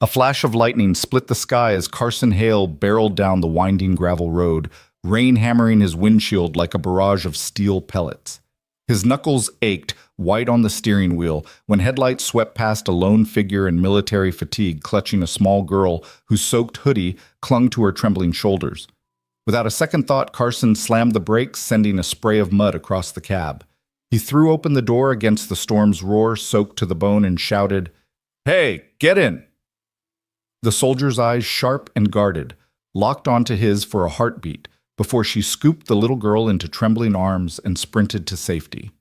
A flash of lightning split the sky as Carson Hale barreled down the winding gravel road, rain hammering his windshield like a barrage of steel pellets. His knuckles ached, white on the steering wheel, when headlights swept past a lone figure in military fatigue clutching a small girl whose soaked hoodie clung to her trembling shoulders. Without a second thought, Carson slammed the brakes, sending a spray of mud across the cab. He threw open the door against the storm's roar, soaked to the bone, and shouted, "Hey, get in!" The soldier's eyes, sharp and guarded, locked onto his for a heartbeat before she scooped the little girl into trembling arms and sprinted to safety.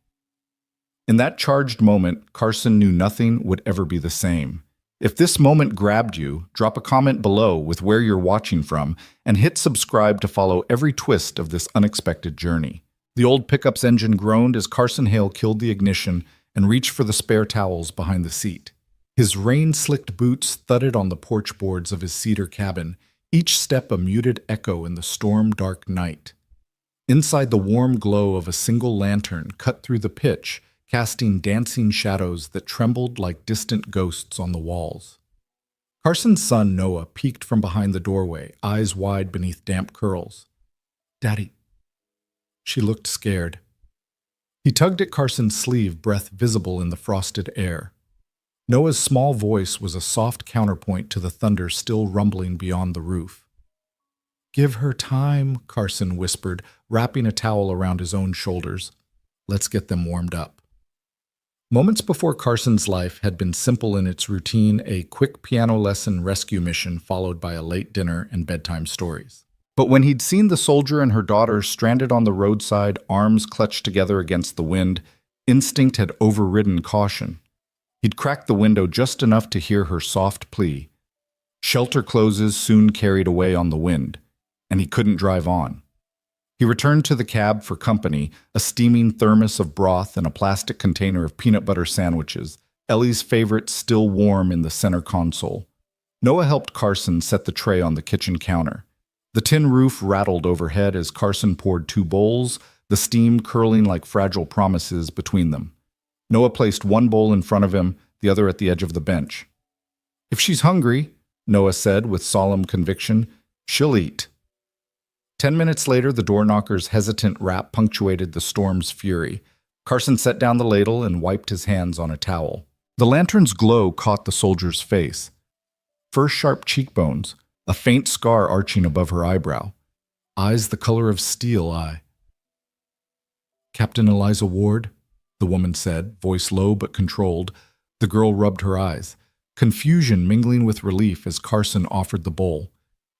In that charged moment, Carson knew nothing would ever be the same. If this moment grabbed you, drop a comment below with where you're watching from and hit subscribe to follow every twist of this unexpected journey. The old pickup's engine groaned as Carson Hale killed the ignition and reached for the spare towels behind the seat. His rain-slicked boots thudded on the porch boards of his cedar cabin, each step a muted echo in the storm-dark night. Inside, the warm glow of a single lantern cut through the pitch, casting dancing shadows that trembled like distant ghosts on the walls. Carson's son, Noah, peeked from behind the doorway, eyes wide beneath damp curls. "Daddy." She looked scared. He tugged at Carson's sleeve, breath visible in the frosted air. Noah's small voice was a soft counterpoint to the thunder still rumbling beyond the roof. "Give her time," Carson whispered, wrapping a towel around his own shoulders. "Let's get them warmed up." Moments before, Carson's life had been simple in its routine, a quick piano lesson rescue mission followed by a late dinner and bedtime stories. But when he'd seen the soldier and her daughter stranded on the roadside, arms clutched together against the wind, instinct had overridden caution. He'd cracked the window just enough to hear her soft plea. Shelter closes soon carried away on the wind, and he couldn't drive on. He returned to the cab for company, a steaming thermos of broth and a plastic container of peanut butter sandwiches, Ellie's favorite still warm in the center console. Noah helped Carson set the tray on the kitchen counter. The tin roof rattled overhead as Carson poured 2 bowls, the steam curling like fragile promises between them. Noah placed one bowl in front of him, the other at the edge of the bench. "If she's hungry," Noah said with solemn conviction, "she'll eat." 10 minutes later, the door knocker's hesitant rap punctuated the storm's fury. Carson set down the ladle and wiped his hands on a towel. The lantern's glow caught the soldier's face. First sharp cheekbones, a faint scar arching above her eyebrow. Eyes the color of steel. "Captain Eliza Ward," the woman said, voice low but controlled. The girl rubbed her eyes, confusion mingling with relief as Carson offered the bowl.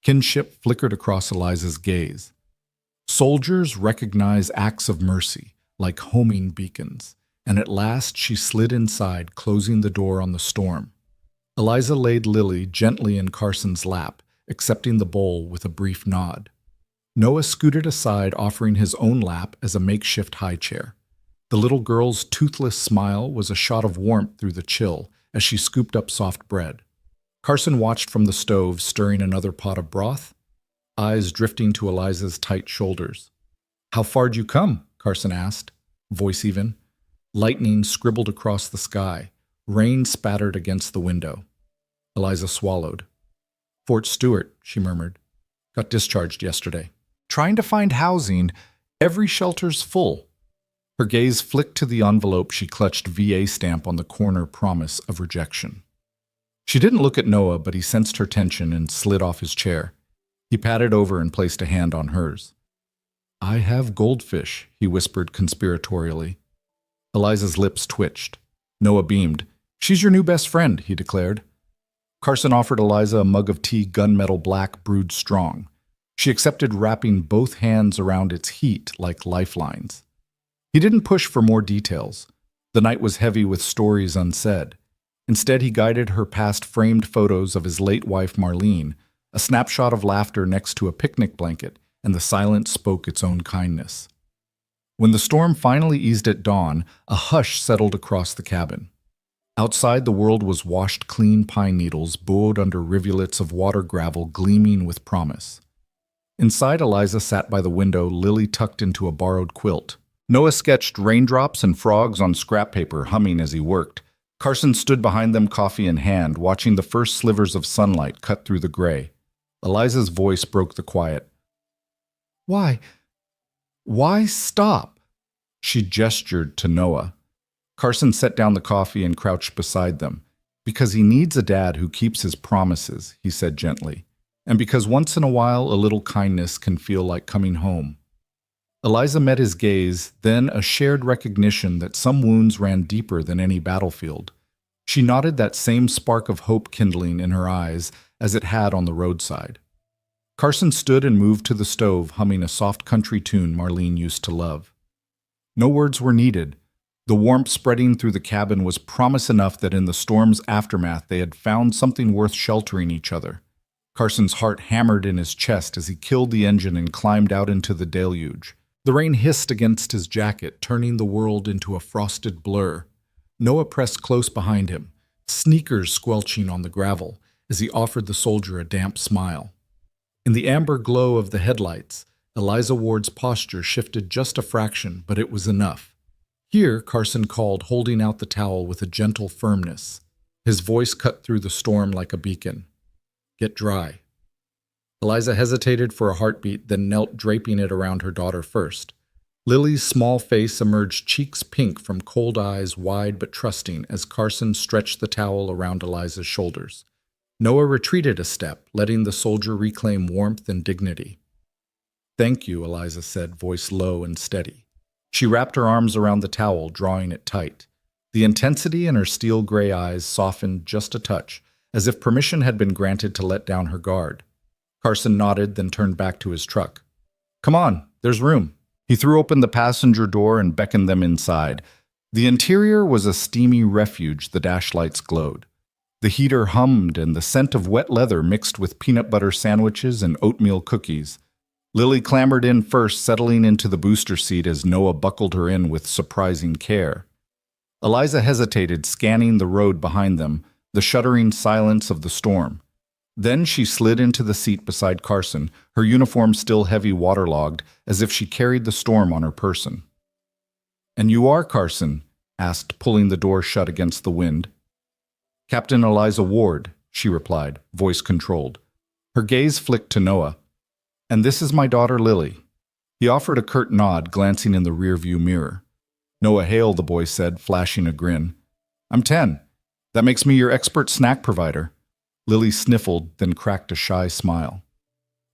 Kinship flickered across Eliza's gaze. Soldiers recognize acts of mercy, like homing beacons, and at last she slid inside, closing the door on the storm. Eliza laid Lily gently in Carson's lap, accepting the bowl with a brief nod. Noah scooted aside, offering his own lap as a makeshift high chair. The little girl's toothless smile was a shot of warmth through the chill as she scooped up soft bread. Carson watched from the stove, stirring another pot of broth, eyes drifting to Eliza's tight shoulders. "How far'd you come?" Carson asked, voice even. Lightning scribbled across the sky. Rain spattered against the window. Eliza swallowed. "Fort Stewart," she murmured. "Got discharged yesterday. Trying to find housing. Every shelter's full." Her gaze flicked to the envelope she clutched, VA stamp on the corner, promise of rejection. She didn't look at Noah, but he sensed her tension and slid off his chair. He patted over and placed a hand on hers. "I have goldfish," he whispered conspiratorially. Eliza's lips twitched. Noah beamed. "She's your new best friend," he declared. Carson offered Eliza a mug of tea, gunmetal black, brewed strong. She accepted, wrapping both hands around its heat like lifelines. He didn't push for more details. The night was heavy with stories unsaid. Instead, he guided her past framed photos of his late wife Marlene, a snapshot of laughter next to a picnic blanket, and the silence spoke its own kindness. When the storm finally eased at dawn, a hush settled across the cabin. Outside, the world was washed clean pine needles, buoyed under rivulets of water gravel gleaming with promise. Inside, Eliza sat by the window, Lily tucked into a borrowed quilt. Noah sketched raindrops and frogs on scrap paper, humming as he worked. Carson stood behind them, coffee in hand, watching the first slivers of sunlight cut through the gray. Eliza's voice broke the quiet. Why? Why stop? She gestured to Noah. Carson set down the coffee and crouched beside them. Because he needs a dad who keeps his promises, he said gently. And because once in a while a little kindness can feel like coming home. Eliza met his gaze, then a shared recognition that some wounds ran deeper than any battlefield. She nodded, that same spark of hope kindling in her eyes as it had on the roadside. Carson stood and moved to the stove, humming a soft country tune Marlene used to love. No words were needed. The warmth spreading through the cabin was promise enough that in the storm's aftermath they had found something worth sheltering each other. Carson's heart hammered in his chest as he killed the engine and climbed out into the deluge. The rain hissed against his jacket, turning the world into a frosted blur. Noah pressed close behind him, sneakers squelching on the gravel, as he offered the soldier a damp smile. In the amber glow of the headlights, Eliza Ward's posture shifted just a fraction, but it was enough. Here, Carson called, holding out the towel with a gentle firmness. His voice cut through the storm like a beacon. Get dry. Eliza hesitated for a heartbeat, then knelt, draping it around her daughter first. Lily's small face emerged, cheeks pink from cold eyes, wide but trusting, as Carson stretched the towel around Eliza's shoulders. Noah retreated a step, letting the soldier reclaim warmth and dignity. Thank you, Eliza said, voice low and steady. She wrapped her arms around the towel, drawing it tight. The intensity in her steel-gray eyes softened just a touch, as if permission had been granted to let down her guard. Carson nodded, then turned back to his truck. Come on, there's room. He threw open the passenger door and beckoned them inside. The interior was a steamy refuge, the dash lights glowed. The heater hummed, and the scent of wet leather mixed with peanut butter sandwiches and oatmeal cookies. Lily clambered in first, settling into the booster seat as Noah buckled her in with surprising care. Eliza hesitated, scanning the road behind them, the shuddering silence of the storm. Then she slid into the seat beside Carson, her uniform still heavy waterlogged, as if she carried the storm on her person. And you are Carson? Asked, pulling the door shut against the wind. Captain Eliza Ward, she replied, voice controlled. Her gaze flicked to Noah. And this is my daughter Lily. He offered a curt nod, glancing in the rearview mirror. Noah Hale, the boy said, flashing a grin. I'm 10. That makes me your expert snack provider. Lily sniffled, then cracked a shy smile.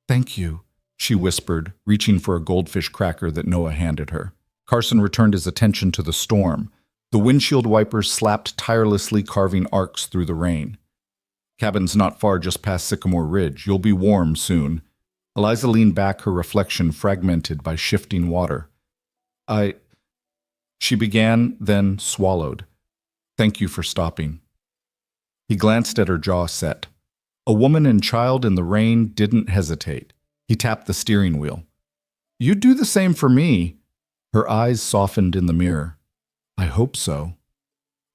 Thank you, she whispered, reaching for a goldfish cracker that Noah handed her. Carson returned his attention to the storm. The windshield wipers slapped tirelessly, carving arcs through the rain. Cabin's not far, just past Sycamore Ridge. You'll be warm soon. Eliza leaned back, her reflection fragmented by shifting water. She began, then swallowed. Thank you for stopping. He glanced at her, jaw set. A woman and child in the rain didn't hesitate. He tapped the steering wheel. You'd do the same for me. Her eyes softened in the mirror. I hope so.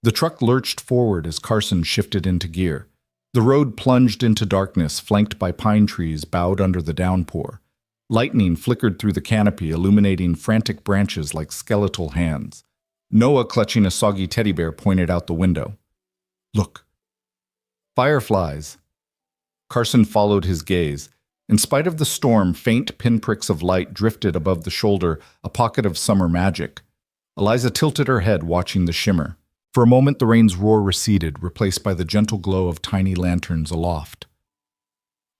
The truck lurched forward as Carson shifted into gear. The road plunged into darkness, flanked by pine trees bowed under the downpour. Lightning flickered through the canopy, illuminating frantic branches like skeletal hands. Noah, clutching a soggy teddy bear, pointed out the window. Look. Fireflies. Carson followed his gaze. In spite of the storm, faint pinpricks of light drifted above the shoulder, a pocket of summer magic. Eliza tilted her head, watching the shimmer. For a moment, the rain's roar receded, replaced by the gentle glow of tiny lanterns aloft.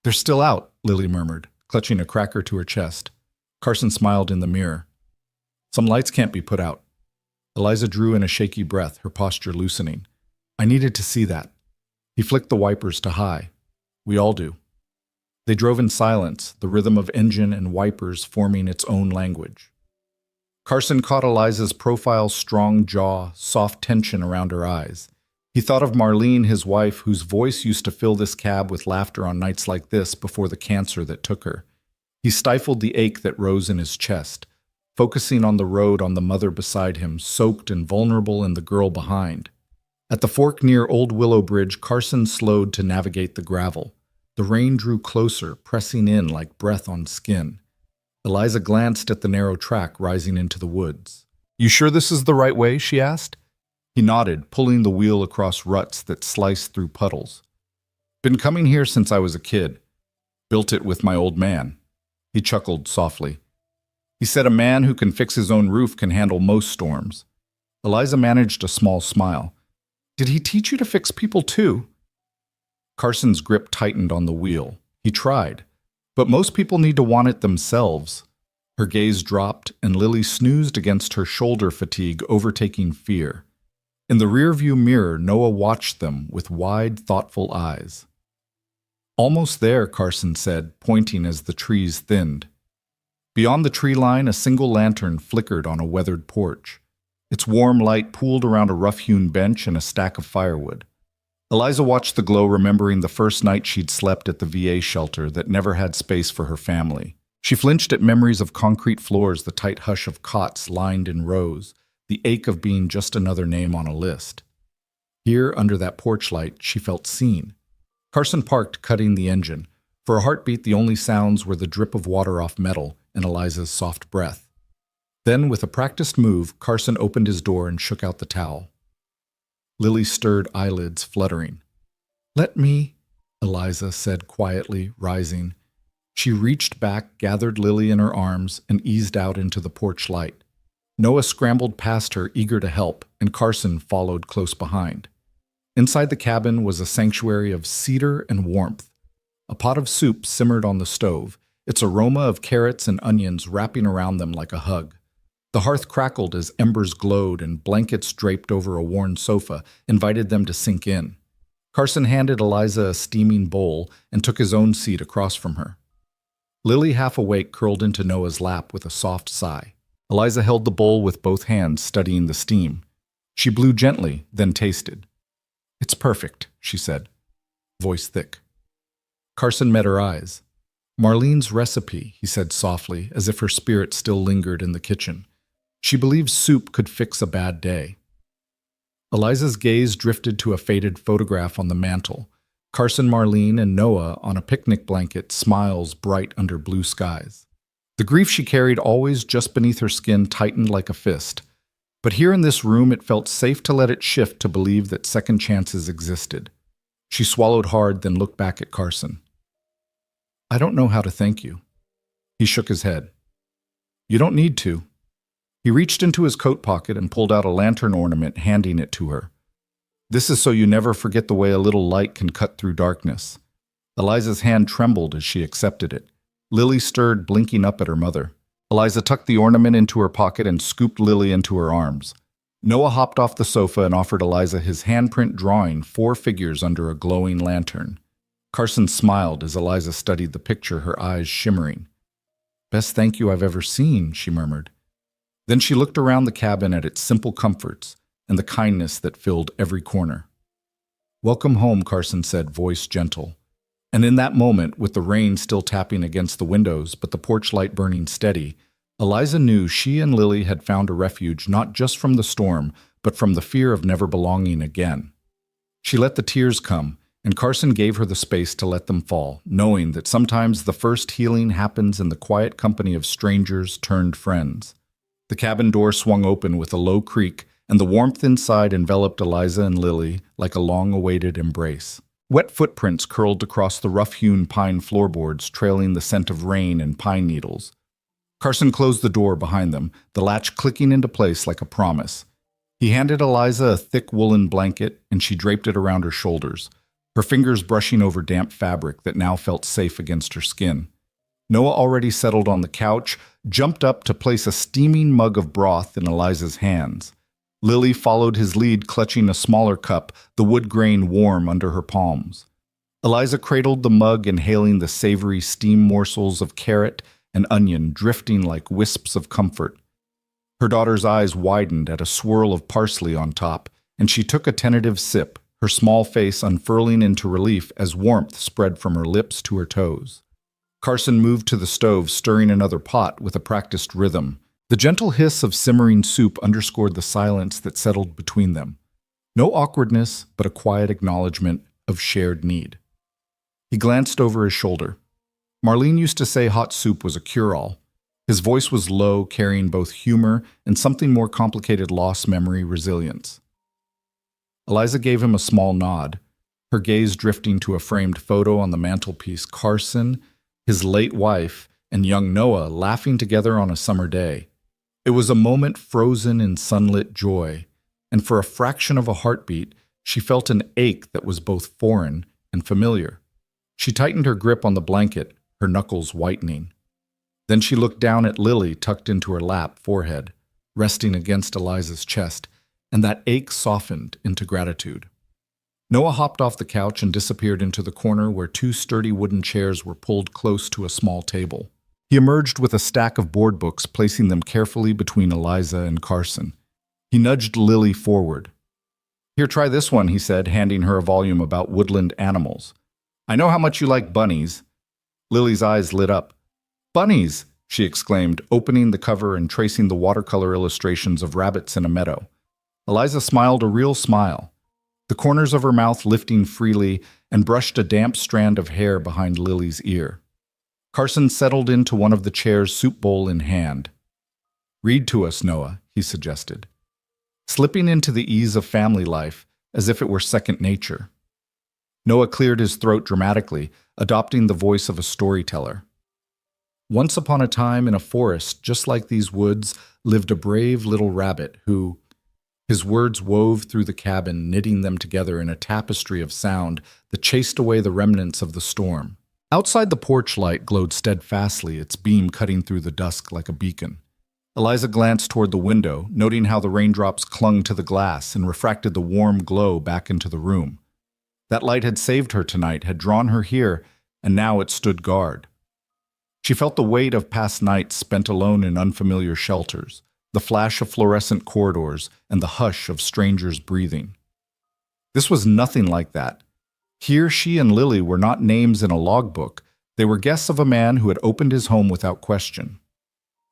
They're still out, Lily murmured, clutching a cracker to her chest. Carson smiled in the mirror. Some lights can't be put out. Eliza drew in a shaky breath, her posture loosening. I needed to see that. He flicked the wipers to high. We all do. They drove in silence, the rhythm of engine and wipers forming its own language. Carson caught Eliza's profile, strong jaw, soft tension around her eyes. He thought of Marlene, his wife, whose voice used to fill this cab with laughter on nights like this before the cancer that took her. He stifled the ache that rose in his chest, focusing on the road, on the mother beside him, soaked and vulnerable, and the girl behind. At the fork near Old Willow Bridge, Carson slowed to navigate the gravel. The rain drew closer, pressing in like breath on skin. Eliza glanced at the narrow track rising into the woods. You sure this is the right way? She asked. He nodded, pulling the wheel across ruts that sliced through puddles. Been coming here since I was a kid. Built it with my old man. He chuckled softly. He said a man who can fix his own roof can handle most storms. Eliza managed a small smile. Did he teach you to fix people too? Carson's grip tightened on the wheel. He tried. But most people need to want it themselves. Her gaze dropped, and Lily snoozed against her shoulder fatigue overtaking fear. In the rearview mirror, Noah watched them with wide, thoughtful eyes. Almost there, Carson said, pointing as the trees thinned. Beyond the tree line, a single lantern flickered on a weathered porch. Its warm light pooled around a rough-hewn bench and a stack of firewood. Eliza watched the glow, remembering the first night she'd slept at the VA shelter that never had space for her family. She flinched at memories of concrete floors, the tight hush of cots lined in rows, the ache of being just another name on a list. Here, under that porch light, she felt seen. Carson parked, cutting the engine. For a heartbeat, the only sounds were the drip of water off metal and Eliza's soft breath. Then, with a practiced move, Carson opened his door and shook out the towel. Lily stirred, eyelids fluttering. "Let me," Eliza said quietly, rising. She reached back, gathered Lily in her arms, and eased out into the porch light. Noah scrambled past her, eager to help, and Carson followed close behind. Inside the cabin was a sanctuary of cedar and warmth. A pot of soup simmered on the stove, its aroma of carrots and onions wrapping around them like a hug. The hearth crackled as embers glowed, and blankets draped over a worn sofa invited them to sink in. Carson handed Eliza a steaming bowl and took his own seat across from her. Lily, half awake, curled into Noah's lap with a soft sigh. Eliza held the bowl with both hands, studying the steam. She blew gently, then tasted. "It's perfect," she said, voice thick. Carson met her eyes. "Marlene's recipe," he said softly, as if her spirit still lingered in the kitchen. She believed soup could fix a bad day. Eliza's gaze drifted to a faded photograph on the mantel. Carson, Marlene, and Noah on a picnic blanket, smiles bright under blue skies. The grief she carried always just beneath her skin tightened like a fist. But here in this room, it felt safe to let it shift to believe that second chances existed. She swallowed hard, then looked back at Carson. "I don't know how to thank you." He shook his head. "You don't need to." He reached into his coat pocket and pulled out a lantern ornament, handing it to her. "This is so you never forget the way a little light can cut through darkness." Eliza's hand trembled as she accepted it. Lily stirred, blinking up at her mother. Eliza tucked the ornament into her pocket and scooped Lily into her arms. Noah hopped off the sofa and offered Eliza his handprint drawing, 4 figures under a glowing lantern. Carson smiled as Eliza studied the picture, her eyes shimmering. "Best thank you I've ever seen," she murmured. Then she looked around the cabin at its simple comforts and the kindness that filled every corner. "Welcome home," Carson said, voice gentle. And in that moment, with the rain still tapping against the windows but the porch light burning steady, Eliza knew she and Lily had found a refuge not just from the storm, but from the fear of never belonging again. She let the tears come, and Carson gave her the space to let them fall, knowing that sometimes the first healing happens in the quiet company of strangers turned friends. The cabin door swung open with a low creak, and the warmth inside enveloped Eliza and Lily like a long-awaited embrace. Wet footprints curled across the rough-hewn pine floorboards, trailing the scent of rain and pine needles. Carson closed the door behind them, the latch clicking into place like a promise. He handed Eliza a thick woolen blanket, and she draped it around her shoulders, her fingers brushing over damp fabric that now felt safe against her skin. Noah, already settled on the couch, jumped up to place a steaming mug of broth in Eliza's hands. Lily followed his lead, clutching a smaller cup, the wood grain warm under her palms. Eliza cradled the mug, inhaling the savory steam morsels of carrot and onion drifting like wisps of comfort. Her daughter's eyes widened at a swirl of parsley on top, and she took a tentative sip, her small face unfurling into relief as warmth spread from her lips to her toes. Carson moved to the stove, stirring another pot with a practiced rhythm. The gentle hiss of simmering soup underscored the silence that settled between them. No awkwardness, but a quiet acknowledgement of shared need. He glanced over his shoulder. Marlene used to say hot soup was a cure-all. His voice was low, carrying both humor and something more complicated: loss, memory, resilience. Eliza gave him a small nod, her gaze drifting to a framed photo on the mantelpiece. Carson, his late wife, and young Noah laughing together on a summer day. It was a moment frozen in sunlit joy, and for a fraction of a heartbeat, she felt an ache that was both foreign and familiar. She tightened her grip on the blanket, her knuckles whitening. Then she looked down at Lily tucked into her lap, forehead, resting against Eliza's chest, and that ache softened into gratitude. Noah hopped off the couch and disappeared into the corner where two sturdy wooden chairs were pulled close to a small table. He emerged with a stack of board books, placing them carefully between Eliza and Carson. He nudged Lily forward. "Here, try this one," he said, handing her a volume about woodland animals. "I know how much you like bunnies." Lily's eyes lit up. "Bunnies!" she exclaimed, opening the cover and tracing the watercolor illustrations of rabbits in a meadow. Eliza smiled a real smile, the corners of her mouth lifting freely, and brushed a damp strand of hair behind Lily's ear. Carson settled into one of the chairs, soup bowl in hand. "Read to us, Noah," he suggested, slipping into the ease of family life as if it were second nature. Noah cleared his throat dramatically, adopting the voice of a storyteller. "Once upon a time in a forest just like these woods lived a brave little rabbit who—" His words wove through the cabin, knitting them together in a tapestry of sound that chased away the remnants of the storm. Outside, the porch light glowed steadfastly, its beam cutting through the dusk like a beacon. Eliza glanced toward the window, noting how the raindrops clung to the glass and refracted the warm glow back into the room. That light had saved her tonight, had drawn her here, and now it stood guard. She felt the weight of past nights spent alone in unfamiliar shelters, the flash of fluorescent corridors, and the hush of strangers breathing. This was nothing like that. Here, she and Lily were not names in a logbook. They were guests of a man who had opened his home without question.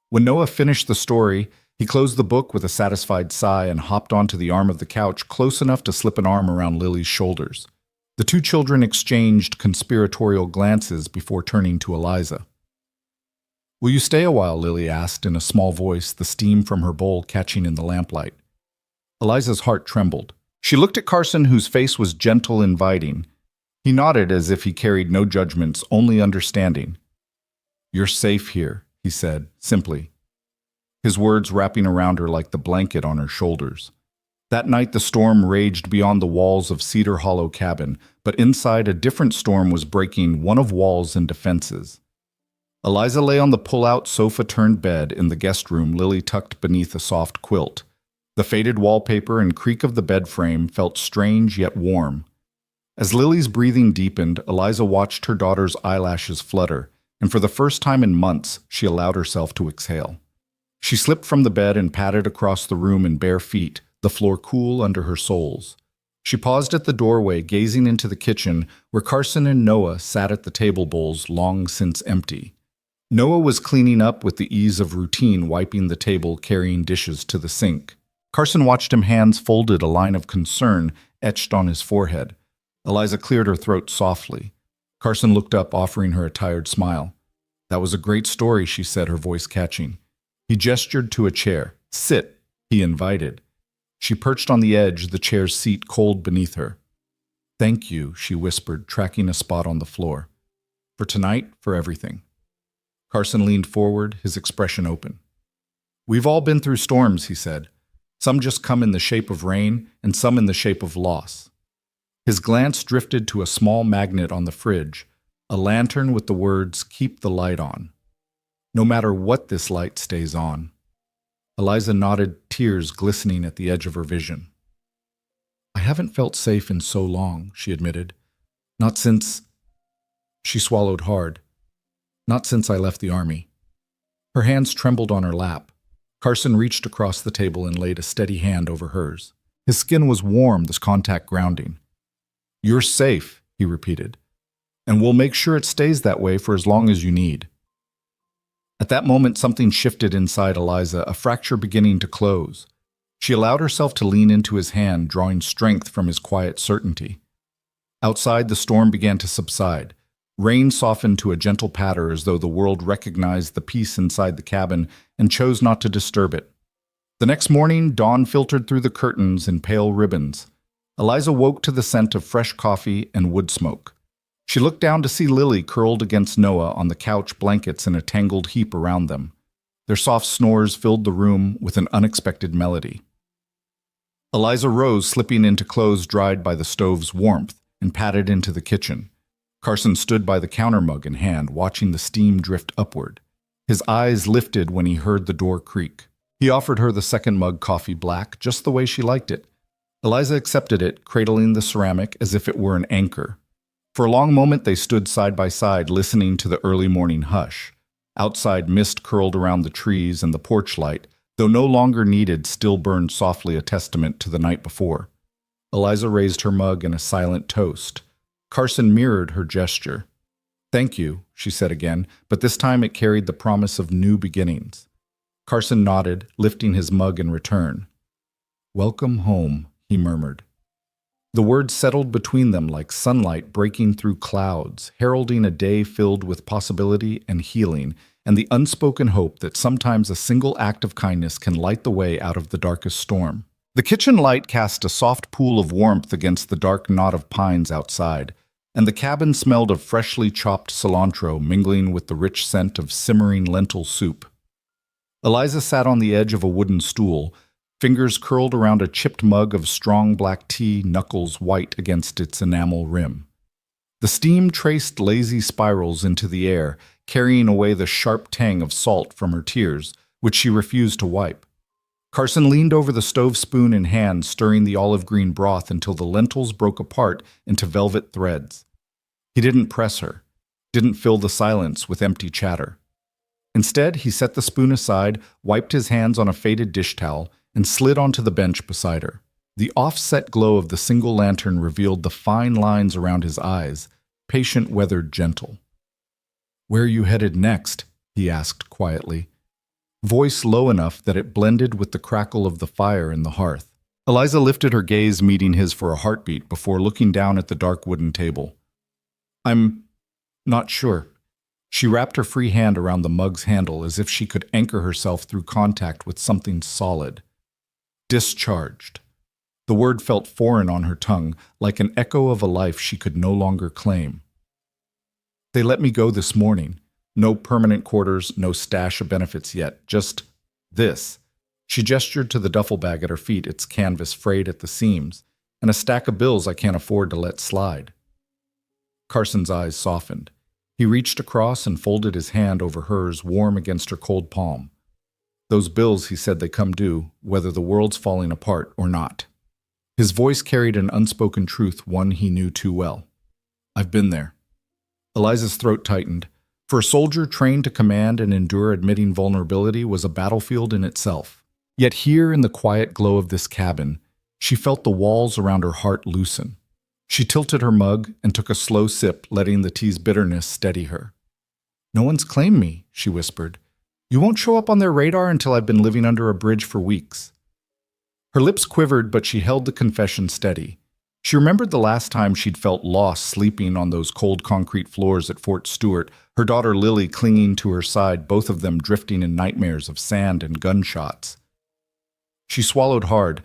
When Noah finished the story, he closed the book with a satisfied sigh and hopped onto the arm of the couch, close enough to slip an arm around Lily's shoulders. The two children exchanged conspiratorial glances before turning to Eliza. "Will you stay a while?" Lily asked in a small voice, the steam from her bowl catching in the lamplight. Eliza's heart trembled. She looked at Carson, whose face was gentle, inviting. He nodded as if he carried no judgments, only understanding. "You're safe here," he said, simply, his words wrapping around her like the blanket on her shoulders. That night the storm raged beyond the walls of Cedar Hollow cabin, but inside a different storm was breaking, one of walls and defenses. Eliza lay on the pull-out sofa-turned bed in the guest room, Lily tucked beneath a soft quilt. The faded wallpaper and creak of the bed frame felt strange yet warm. As Lily's breathing deepened, Eliza watched her daughter's eyelashes flutter, and for the first time in months, she allowed herself to exhale. She slipped from the bed and padded across the room in bare feet, the floor cool under her soles. She paused at the doorway, gazing into the kitchen, where Carson and Noah sat at the table bowls long since empty. Noah was cleaning up with the ease of routine, wiping the table, carrying dishes to the sink. Carson watched him, hands folded, a line of concern etched on his forehead. Eliza cleared her throat softly. Carson looked up, offering her a tired smile. "That was a great story," she said, her voice catching. He gestured to a chair. "Sit," he invited. She perched on the edge, the chair's seat cold beneath her. "Thank you," she whispered, tracking a spot on the floor. "For tonight, for everything." Carson leaned forward, his expression open. "We've all been through storms," he said. "Some just come in the shape of rain, and some in the shape of loss." His glance drifted to a small magnet on the fridge, a lantern with the words, "Keep the light on." "No matter what, this light stays on." Eliza nodded, tears glistening at the edge of her vision. "I haven't felt safe in so long," she admitted. "Not since—" She swallowed hard. "Not since I left the army." Her hands trembled on her lap. Carson reached across the table and laid a steady hand over hers. His skin was warm, this contact grounding. "You're safe," he repeated, "and we'll make sure it stays that way for as long as you need." At that moment, something shifted inside Eliza, a fracture beginning to close. She allowed herself to lean into his hand, drawing strength from his quiet certainty. Outside, the storm began to subside. Rain softened to a gentle patter, as though the world recognized the peace inside the cabin and chose not to disturb it. The next morning, dawn filtered through the curtains in pale ribbons. Eliza woke to the scent of fresh coffee and wood smoke. She looked down to see Lily curled against Noah on the couch, blankets in a tangled heap around them. Their soft snores filled the room with an unexpected melody. Eliza rose, slipping into clothes dried by the stove's warmth, and padded into the kitchen. Carson stood by the counter, mug in hand, watching the steam drift upward. His eyes lifted when he heard the door creak. He offered her the second mug, coffee black, just the way she liked it. Eliza accepted it, cradling the ceramic as if it were an anchor. For a long moment they stood side by side, listening to the early morning hush. Outside, mist curled around the trees, and the porch light, though no longer needed, still burned softly, a testament to the night before. Eliza raised her mug in a silent toast. Carson mirrored her gesture. "Thank you," she said again, but this time it carried the promise of new beginnings. Carson nodded, lifting his mug in return. "Welcome home," he murmured. The words settled between them like sunlight breaking through clouds, heralding a day filled with possibility and healing, and the unspoken hope that sometimes a single act of kindness can light the way out of the darkest storm. The kitchen light cast a soft pool of warmth against the dark knot of pines outside, and the cabin smelled of freshly chopped cilantro mingling with the rich scent of simmering lentil soup. Eliza sat on the edge of a wooden stool, fingers curled around a chipped mug of strong black tea, knuckles white against its enamel rim. The steam traced lazy spirals into the air, carrying away the sharp tang of salt from her tears, which she refused to wipe. Carson leaned over the stove, spoon in hand, stirring the olive-green broth until the lentils broke apart into velvet threads. He didn't press her, didn't fill the silence with empty chatter. Instead, he set the spoon aside, wiped his hands on a faded dish towel, and slid onto the bench beside her. The offset glow of the single lantern revealed the fine lines around his eyes, patient, weathered, gentle. "Where are you headed next?" he asked quietly, voice low enough that it blended with the crackle of the fire in the hearth. Eliza lifted her gaze, meeting his for a heartbeat, before looking down at the dark wooden table. "I'm not sure." She wrapped her free hand around the mug's handle as if she could anchor herself through contact with something solid. Discharged. The word felt foreign on her tongue, like an echo of a life she could no longer claim. "They let me go this morning. No permanent quarters, no stash of benefits yet, just this." She gestured to the duffel bag at her feet, its canvas frayed at the seams, and a stack of bills I can't afford to let slide. Carson's eyes softened. He reached across and folded his hand over hers, warm against her cold palm. "Those bills," he said, "they come due, whether the world's falling apart or not." His voice carried an unspoken truth, one he knew too well. "I've been there." Eliza's throat tightened. For a soldier trained to command and endure, admitting vulnerability was a battlefield in itself. Yet here, in the quiet glow of this cabin, she felt the walls around her heart loosen. She tilted her mug and took a slow sip, letting the tea's bitterness steady her. "No one's claimed me," she whispered. "You won't show up on their radar until I've been living under a bridge for weeks." Her lips quivered, but she held the confession steady. She remembered the last time she'd felt lost, sleeping on those cold concrete floors at Fort Stewart, her daughter Lily clinging to her side, both of them drifting in nightmares of sand and gunshots. She swallowed hard.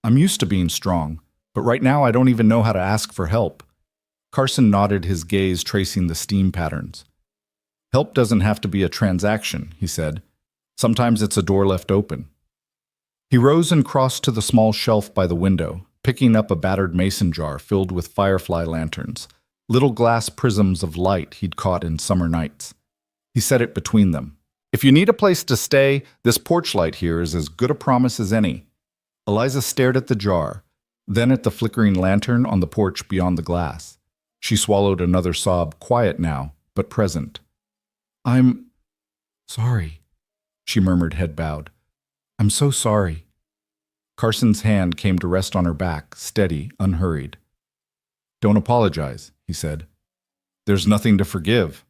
"I'm used to being strong, but right now I don't even know how to ask for help." Carson nodded, his gaze tracing the steam patterns. "Help doesn't have to be a transaction," he said. "Sometimes it's a door left open." He rose and crossed to the small shelf by the window, picking up a battered mason jar filled with firefly lanterns, little glass prisms of light he'd caught in summer nights. He set it between them. "If you need a place to stay, this porch light here is as good a promise as any." Eliza stared at the jar, then at the flickering lantern on the porch beyond the glass. She swallowed another sob, quiet now, but present. "I'm sorry," she murmured, head bowed. "I'm so sorry." Carson's hand came to rest on her back, steady, unhurried. "Don't apologize," he said. "There's nothing to forgive."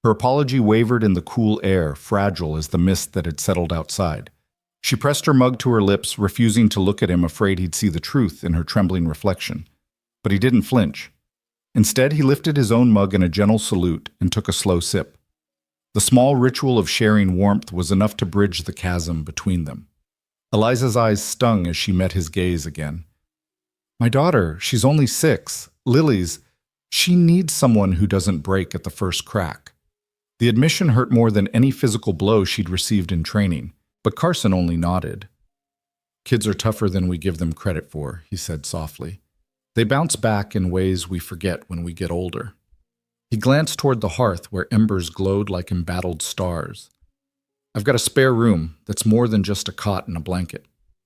Her apology wavered in the cool air, fragile as the mist that had settled outside. She pressed her mug to her lips, refusing to look at him, afraid he'd see the truth in her trembling reflection. But he didn't flinch. Instead, he lifted his own mug in a gentle salute and took a slow sip. The small ritual of sharing warmth was enough to bridge the chasm between them. Eliza's eyes stung as she met his gaze again. My daughter, she's only 6. Lily's, she needs someone who doesn't break at the first crack. The admission hurt more than any physical blow she'd received in training, but Carson only nodded. Kids are tougher than we give them credit for, he said softly. They bounce back in ways we forget when we get older. He glanced toward the hearth where embers glowed like embattled stars. I've got a spare room that's more than just a cot and a blanket.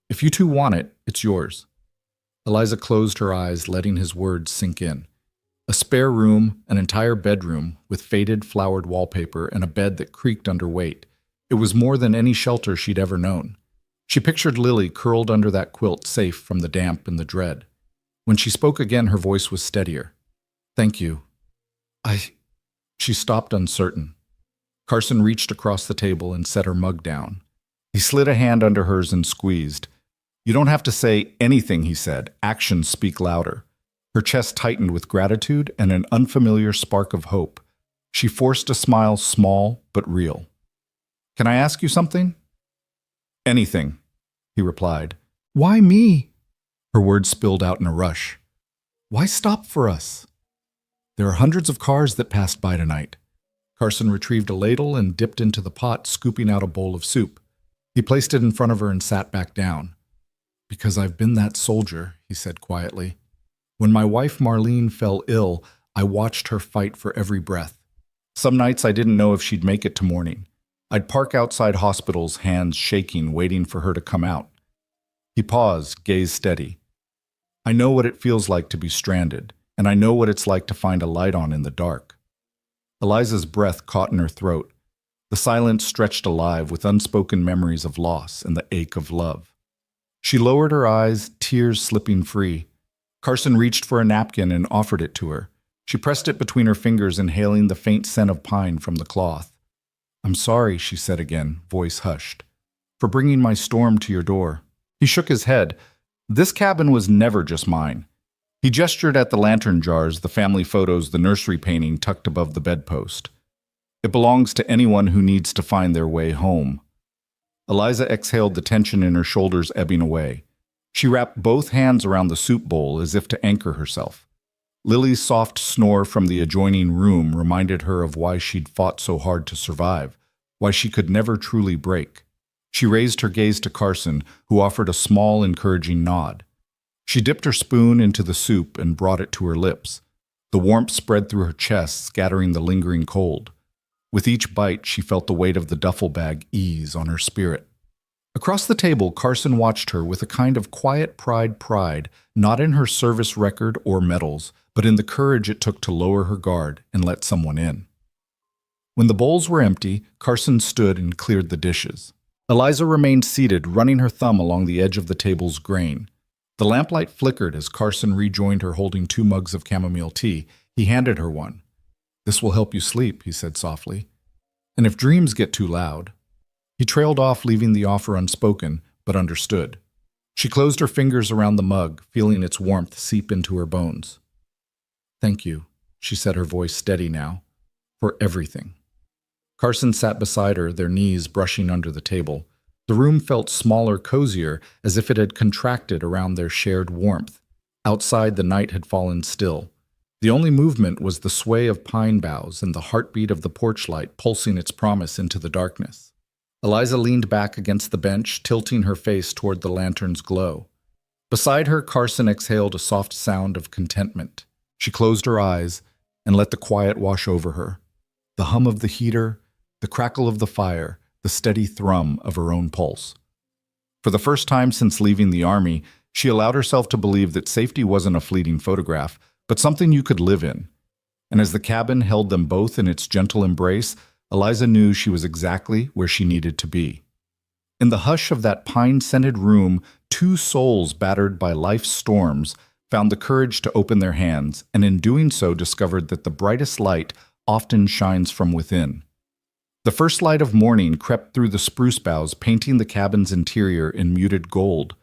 If you two want it, it's yours. Eliza closed her eyes, letting his words sink in. A spare room, an entire bedroom with faded, flowered wallpaper and a bed that creaked under weight. It was more than any shelter she'd ever known. She pictured Lily curled under that quilt, safe from the damp and the dread. When she spoke again, her voice was steadier. Thank you. She stopped, uncertain. Carson reached across the table and set her mug down. He slid a hand under hers and squeezed. You don't have to say anything, he said. Actions speak louder. Her chest tightened with gratitude and an unfamiliar spark of hope. She forced a smile, small but real. Can I ask you something? Anything, he replied. Why me? Her words spilled out in a rush. Why stop for us? There are hundreds of cars that passed by tonight. Carson retrieved a ladle and dipped into the pot, scooping out a bowl of soup. He placed it in front of her and sat back down. Because I've been that soldier, he said quietly. When my wife Marlene fell ill, I watched her fight for every breath. Some nights I didn't know if she'd make it to morning. I'd park outside hospitals, hands shaking, waiting for her to come out. He paused, gaze steady. I know what it feels like to be stranded, and I know what it's like to find a light on in the dark. Eliza's breath caught in her throat. The silence stretched alive with unspoken memories of loss and the ache of love. She lowered her eyes, tears slipping free. Carson reached for a napkin and offered it to her. She pressed it between her fingers, inhaling the faint scent of pine from the cloth. I'm sorry, she said again, voice hushed, for bringing my storm to your door. He shook his head. This cabin was never just mine. He gestured at the lantern jars, the family photos, the nursery painting tucked above the bedpost. It belongs to anyone who needs to find their way home. Eliza exhaled, the tension in her shoulders ebbing away. She wrapped both hands around the soup bowl as if to anchor herself. Lily's soft snore from the adjoining room reminded her of why she'd fought so hard to survive, why she could never truly break. She raised her gaze to Carson, who offered a small, encouraging nod. She dipped her spoon into the soup and brought it to her lips. The warmth spread through her chest, scattering the lingering cold. With each bite, she felt the weight of the duffel bag ease on her spirit. Across the table, Carson watched her with a kind of quiet pride, not in her service record or medals, but in the courage it took to lower her guard and let someone in. When the bowls were empty, Carson stood and cleared the dishes. Eliza remained seated, running her thumb along the edge of the table's grain. The lamplight flickered as Carson rejoined her holding 2 mugs of chamomile tea. He handed her one. This will help you sleep, he said softly. And if dreams get too loud. He trailed off, leaving the offer unspoken, but understood. She closed her fingers around the mug, feeling its warmth seep into her bones. Thank you, she said, her voice steady now, for everything. Carson sat beside her, their knees brushing under the table. The room felt smaller, cozier, as if it had contracted around their shared warmth. Outside, the night had fallen still. The only movement was the sway of pine boughs and the heartbeat of the porch light pulsing its promise into the darkness. Eliza leaned back against the bench, tilting her face toward the lantern's glow. Beside her, Carson exhaled a soft sound of contentment. She closed her eyes and let the quiet wash over her. The hum of the heater, the crackle of the fire, the steady thrum of her own pulse. For the first time since leaving the army, she allowed herself to believe that safety wasn't a fleeting photograph, but something you could live in. And as the cabin held them both in its gentle embrace, Eliza knew she was exactly where she needed to be. In the hush of that pine-scented room, 2 souls battered by life's storms found the courage to open their hands, and in doing so discovered that the brightest light often shines from within. The first light of morning crept through the spruce boughs, painting the cabin's interior in muted gold.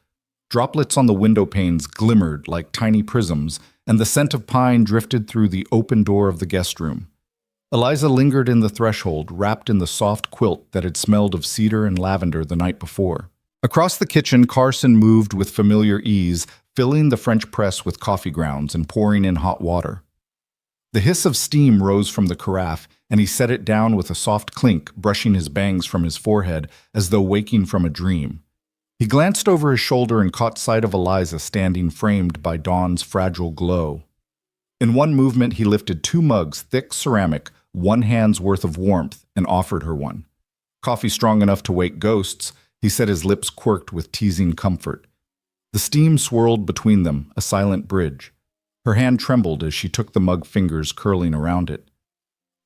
Droplets on the window panes glimmered like tiny prisms, and the scent of pine drifted through the open door of the guest room. Eliza lingered in the threshold, wrapped in the soft quilt that had smelled of cedar and lavender the night before. Across the kitchen, Carson moved with familiar ease, filling the French press with coffee grounds and pouring in hot water. The hiss of steam rose from the carafe, and he set it down with a soft clink, brushing his bangs from his forehead as though waking from a dream. He glanced over his shoulder and caught sight of Eliza standing framed by dawn's fragile glow. In one movement, he lifted 2 mugs, thick ceramic, 1 hand's worth of warmth, and offered her one. Coffee strong enough to wake ghosts, he said, his lips quirked with teasing comfort. The steam swirled between them, a silent bridge. Her hand trembled as she took the mug, fingers curling around it.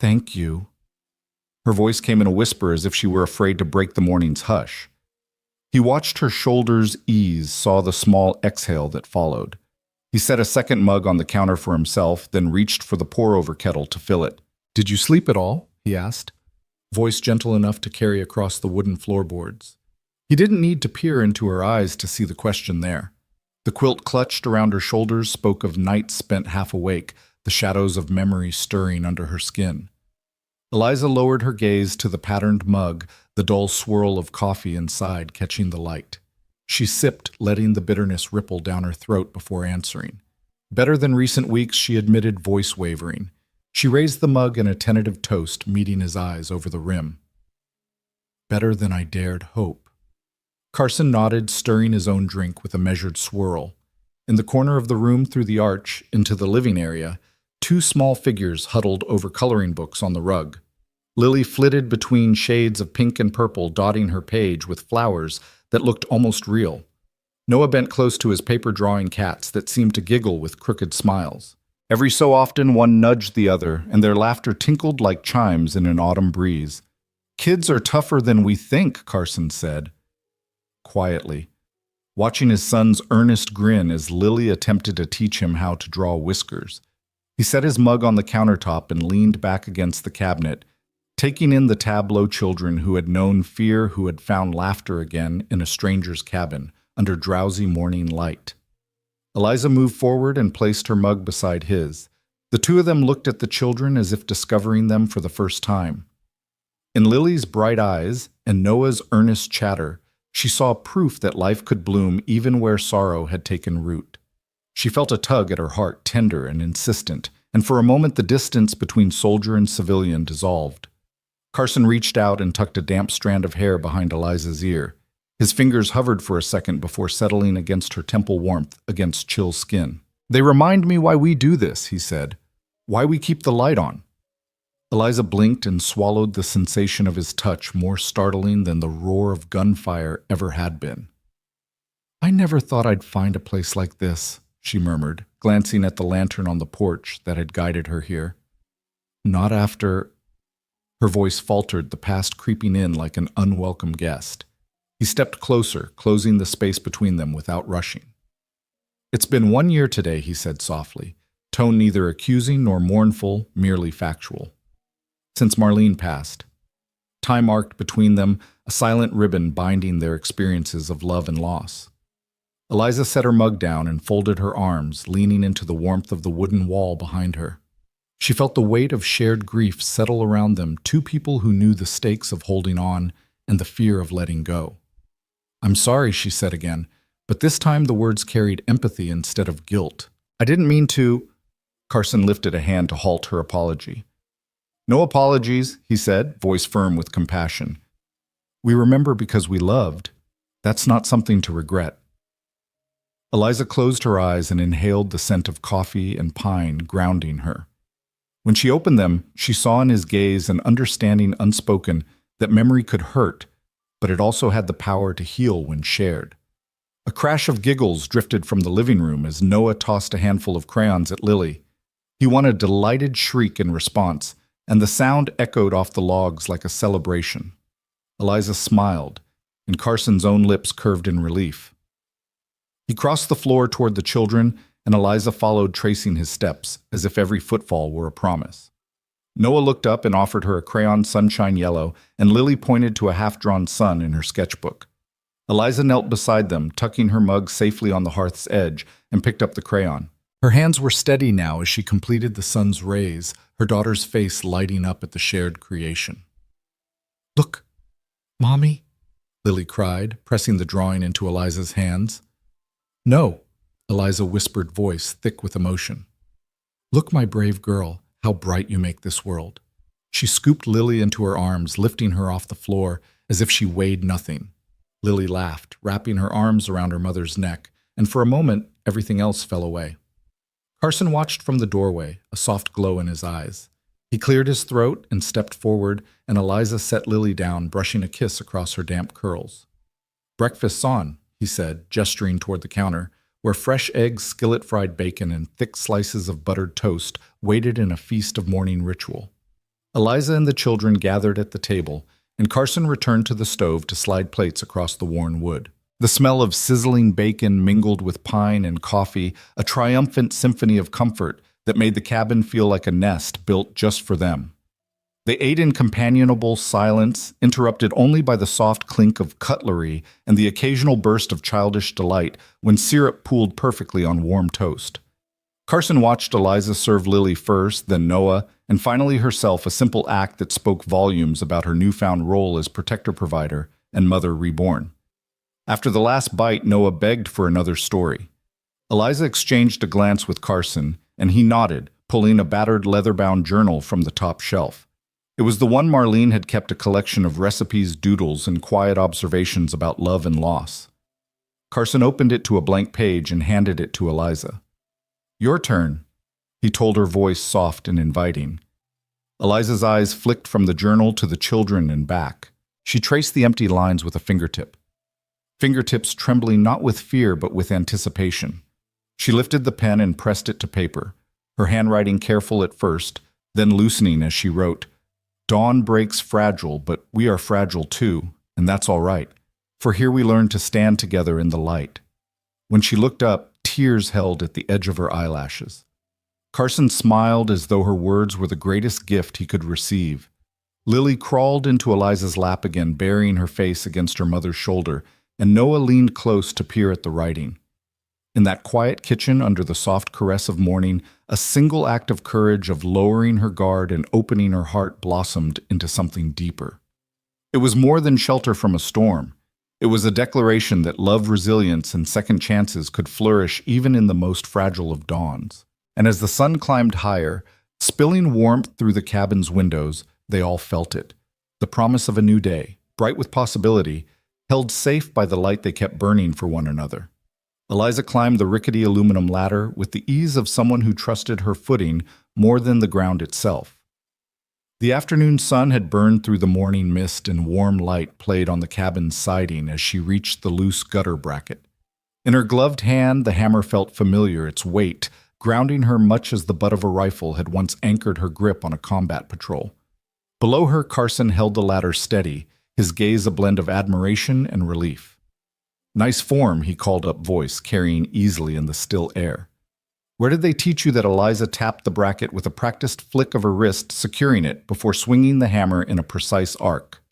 "Thank you." Her voice came in a whisper as if she were afraid to break the morning's hush. He watched her shoulders ease, saw the small exhale that followed. He set a second mug on the counter for himself, then reached for the pour-over kettle to fill it. "Did you sleep at all?" he asked, voice gentle enough to carry across the wooden floorboards. He didn't need to peer into her eyes to see the question there. The quilt clutched around her shoulders spoke of nights spent half awake, the shadows of memory stirring under her skin. Eliza lowered her gaze to the patterned mug, the dull swirl of coffee inside catching the light. She sipped, letting the bitterness ripple down her throat before answering. Better than recent weeks, she admitted, voice wavering. She raised the mug in a tentative toast, meeting his eyes over the rim. "Better than I dared hope." Carson nodded, stirring his own drink with a measured swirl. In the corner of the room through the arch, into the living area, 2 small figures huddled over coloring books on the rug. Lily flitted between shades of pink and purple, dotting her page with flowers that looked almost real. Noah bent close to his paper-drawing cats that seemed to giggle with crooked smiles. Every so often one nudged the other, and their laughter tinkled like chimes in an autumn breeze. "Kids are tougher than we think," Carson said, quietly, watching his son's earnest grin as Lily attempted to teach him how to draw whiskers. He set his mug on the countertop and leaned back against the cabinet, taking in the tableau children who had known fear, who had found laughter again in a stranger's cabin under drowsy morning light. Eliza moved forward and placed her mug beside his. The 2 of them looked at the children as if discovering them for the first time. In Lily's bright eyes and Noah's earnest chatter, she saw proof that life could bloom even where sorrow had taken root. She felt a tug at her heart, tender and insistent, and for a moment the distance between soldier and civilian dissolved. Carson reached out and tucked a damp strand of hair behind Eliza's ear. His fingers hovered for a second before settling against her temple warmth, against chill skin. "They remind me why we do this," he said. "Why we keep the light on." Eliza blinked and swallowed the sensation of his touch, more startling than the roar of gunfire ever had been. "I never thought I'd find a place like this," she murmured, glancing at the lantern on the porch that had guided her here. "Not after—" Her voice faltered, the past creeping in like an unwelcome guest. He stepped closer, closing the space between them without rushing. "It's been 1 year today," he said softly, tone neither accusing nor mournful, merely factual. "Since Marlene passed." Time arced between them, a silent ribbon binding their experiences of love and loss. Eliza set her mug down and folded her arms, leaning into the warmth of the wooden wall behind her. She felt the weight of shared grief settle around them, 2 people who knew the stakes of holding on and the fear of letting go. "I'm sorry," she said again, but this time the words carried empathy instead of guilt. "I didn't mean to—" Carson lifted a hand to halt her apology. "No apologies," he said, voice firm with compassion. "We remember because we loved. That's not something to regret." Eliza closed her eyes and inhaled the scent of coffee and pine, grounding her. When she opened them, she saw in his gaze an understanding unspoken that memory could hurt, but it also had the power to heal when shared. A crash of giggles drifted from the living room as Noah tossed a handful of crayons at Lily. He won a delighted shriek in response, and the sound echoed off the logs like a celebration. Eliza smiled, and Carson's own lips curved in relief. He crossed the floor toward the children, and Eliza followed, tracing his steps, as if every footfall were a promise. Noah looked up and offered her a crayon sunshine yellow, and Lily pointed to a half-drawn sun in her sketchbook. Eliza knelt beside them, tucking her mug safely on the hearth's edge, and picked up the crayon. Her hands were steady now as she completed the sun's rays, her daughter's face lighting up at the shared creation. "Look, Mommy," Lily cried, pressing the drawing into Eliza's hands. "No," Eliza whispered, voice thick with emotion. Look, my brave girl, how bright you make this world. She scooped Lily into her arms, lifting her off the floor as if she weighed nothing. Lily laughed, wrapping her arms around her mother's neck, and for a moment, everything else fell away. Carson watched from the doorway, a soft glow in his eyes. He cleared his throat and stepped forward, and Eliza set Lily down, brushing a kiss across her damp curls. Breakfast's on, he said, gesturing toward the counter, where fresh eggs, skillet-fried bacon, and thick slices of buttered toast waited in a feast of morning ritual. Eliza and the children gathered at the table, and Carson returned to the stove to slide plates across the worn wood. The smell of sizzling bacon mingled with pine and coffee, a triumphant symphony of comfort that made the cabin feel like a nest built just for them. They ate in companionable silence, interrupted only by the soft clink of cutlery and the occasional burst of childish delight when syrup pooled perfectly on warm toast. Carson watched Eliza serve Lily first, then Noah, and finally herself, a simple act that spoke volumes about her newfound role as protector provider and mother reborn. After the last bite, Noah begged for another story. Eliza exchanged a glance with Carson, and he nodded, pulling a battered leather-bound journal from the top shelf. It was the one Marlene had kept a collection of recipes, doodles, and quiet observations about love and loss. Carson opened it to a blank page and handed it to Eliza. Your turn, he told her, voice soft and inviting. Eliza's eyes flicked from the journal to the children and back. She traced the empty lines with a fingertip. Fingertips trembling not with fear but with anticipation. She lifted the pen and pressed it to paper, her handwriting careful at first, then loosening as she wrote, Dawn breaks fragile, but we are fragile too, and that's all right, for here we learn to stand together in the light. When she looked up, tears held at the edge of her eyelashes. Carson smiled as though her words were the greatest gift he could receive. Lily crawled into Eliza's lap again, burying her face against her mother's shoulder, and Noah leaned close to peer at the writing. In that quiet kitchen under the soft caress of morning, a single act of courage of lowering her guard and opening her heart blossomed into something deeper. It was more than shelter from a storm. It was a declaration that love, resilience, and second chances could flourish even in the most fragile of dawns. And as the sun climbed higher, spilling warmth through the cabin's windows, they all felt it. The promise of a new day, bright with possibility, held safe by the light they kept burning for one another. Eliza climbed the rickety aluminum ladder with the ease of someone who trusted her footing more than the ground itself. The afternoon sun had burned through the morning mist, and warm light played on the cabin's siding as she reached the loose gutter bracket. In her gloved hand, the hammer felt familiar, its weight grounding her much as the butt of a rifle had once anchored her grip on a combat patrol. Below her, Carson held the ladder steady, his gaze a blend of admiration and relief. Nice form, he called up, voice carrying easily in the still air. Where did they teach you that Eliza tapped the bracket with a practiced flick of her wrist, securing it before swinging the hammer in a precise arc?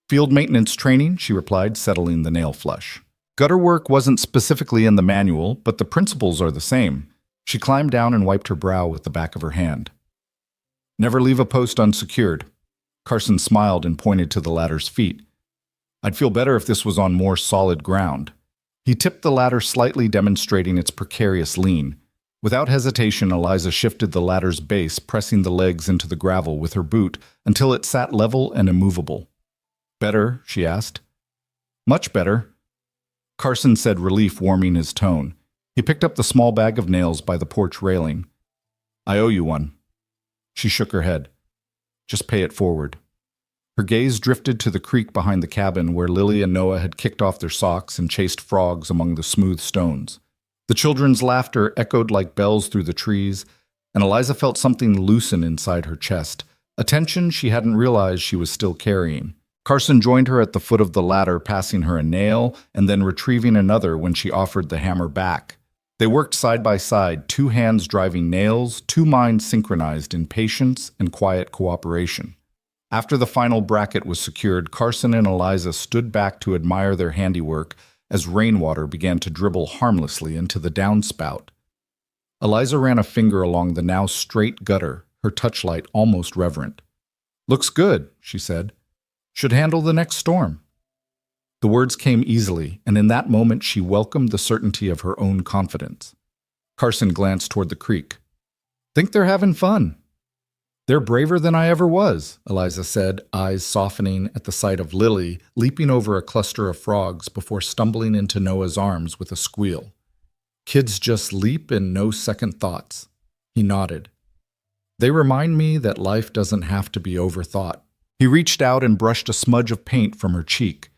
Field maintenance training, she replied, settling the nail flush. Gutter work wasn't specifically in the manual, but the principles are the same. She climbed down and wiped her brow with the back of her hand. Never leave a post unsecured. Carson smiled and pointed to the ladder's feet. I'd feel better if this was on more solid ground. He tipped the ladder slightly, demonstrating its precarious lean. Without hesitation, Eliza shifted the ladder's base, pressing the legs into the gravel with her boot until it sat level and immovable. Better? She asked. Much better. Carson said, relief warming his tone. He picked up the small bag of nails by the porch railing. I owe you one. She shook her head. Just pay it forward. Her gaze drifted to the creek behind the cabin where Lily and Noah had kicked off their socks and chased frogs among the smooth stones. The children's laughter echoed like bells through the trees, and Eliza felt something loosen inside her chest, a tension she hadn't realized she was still carrying. Carson joined her at the foot of the ladder, passing her a nail and then retrieving another when she offered the hammer back. They worked side by side, two hands driving nails, two minds synchronized in patience and quiet cooperation. After the final bracket was secured, Carson and Eliza stood back to admire their handiwork as rainwater began to dribble harmlessly into the downspout. Eliza ran a finger along the now straight gutter, her touchlight almost reverent. Looks good, she said. Should handle the next storm. The words came easily, and in that moment she welcomed the certainty of her own confidence. Carson glanced toward the creek. Think they're having fun. They're braver than I ever was, Eliza said, eyes softening at the sight of Lily leaping over a cluster of frogs before stumbling into Noah's arms with a squeal. Kids just leap in no second thoughts. He nodded. They remind me that life doesn't have to be overthought. He reached out and brushed a smudge of paint from her cheek.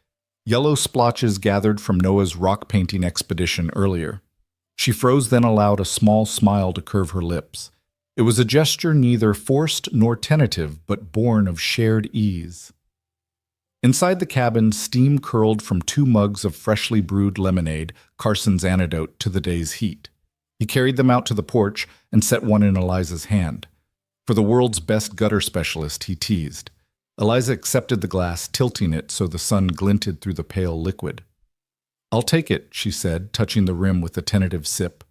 Yellow splotches gathered from Noah's rock painting expedition earlier. She froze, then allowed a small smile to curve her lips. It was a gesture neither forced nor tentative, but born of shared ease. Inside the cabin, steam curled from 2 mugs of freshly brewed lemonade, Carson's antidote to the day's heat. He carried them out to the porch and set one in Eliza's hand. For the world's best gutter specialist, he teased. Eliza accepted the glass, tilting it so the sun glinted through the pale liquid. I'll take it, she said, touching the rim with a tentative sip.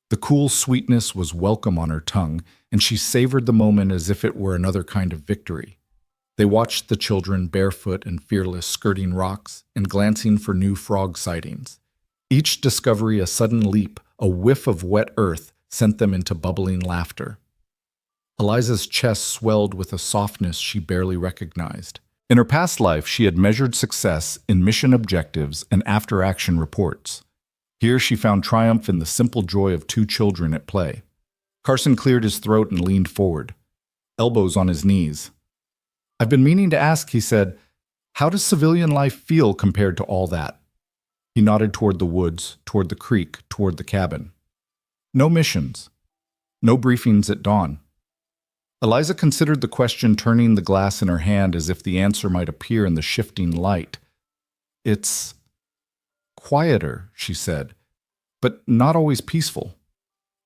The cool sweetness was welcome on her tongue, and she savored the moment as if it were another kind of victory. They watched the children, barefoot and fearless, skirting rocks and glancing for new frog sightings. Each discovery a sudden leap, a whiff of wet earth, sent them into bubbling laughter. Eliza's chest swelled with a softness she barely recognized. In her past life, she had measured success in mission objectives and after-action reports. Here she found triumph in the simple joy of 2 children at play. Carson cleared his throat and leaned forward, elbows on his knees. I've been meaning to ask, he said, how does civilian life feel compared to all that? He nodded toward the woods, toward the creek, toward the cabin. No missions. No briefings at dawn. Eliza considered the question, turning the glass in her hand as if the answer might appear in the shifting light. It's quieter, she said, but not always peaceful.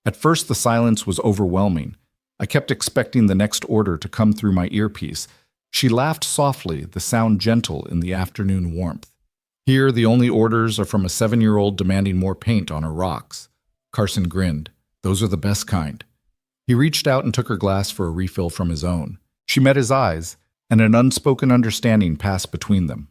At first the silence was overwhelming. I kept expecting the next order to come through my earpiece. She laughed softly, the sound gentle in the afternoon warmth. Here the only orders are from a 7-year-old demanding more paint on her rocks. Carson grinned. Those are the best kind. He reached out and took her glass for a refill from his own. She met his eyes, and an unspoken understanding passed between them.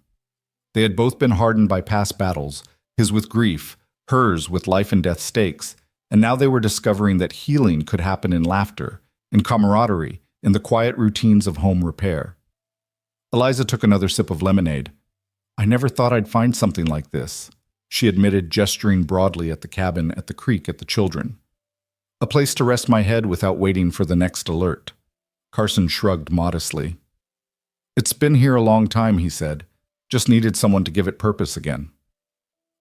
They had both been hardened by past battles, his with grief, hers with life-and-death stakes, and now they were discovering that healing could happen in laughter, in camaraderie, in the quiet routines of home repair. Eliza took another sip of lemonade. I never thought I'd find something like this, she admitted, gesturing broadly at the cabin at the creek at the children. A place to rest my head without waiting for the next alert. Carson shrugged modestly. It's been here a long time, he said. Just needed someone to give it purpose again.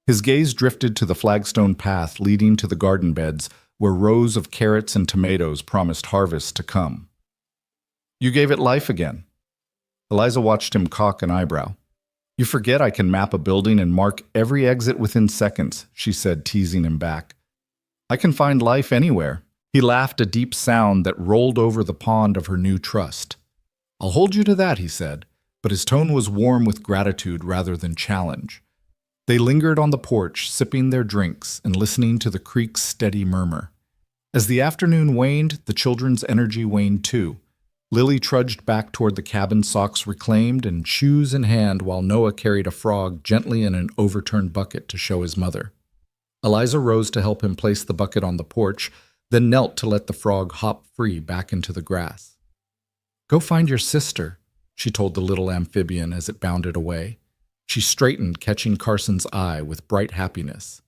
His gaze drifted to the flagstone path leading to the garden beds, where rows of carrots and tomatoes promised harvests to come. You gave it life again. Eliza watched him cock an eyebrow. You forget I can map a building and mark every exit within seconds, she said, teasing him back. I can find life anywhere. He laughed, a deep sound that rolled over the pond of her new trust. I'll hold you to that, he said, but his tone was warm with gratitude rather than challenge. They lingered on the porch, sipping their drinks and listening to the creek's steady murmur. As the afternoon waned, the children's energy waned too. Lily trudged back toward the cabin, socks reclaimed and shoes in hand, while Noah carried a frog gently in an overturned bucket to show his mother. Eliza rose to help him place the bucket on the porch, then knelt to let the frog hop free back into the grass. Go find your sister, she told the little amphibian as it bounded away. She straightened, catching Carson's eye with bright happiness.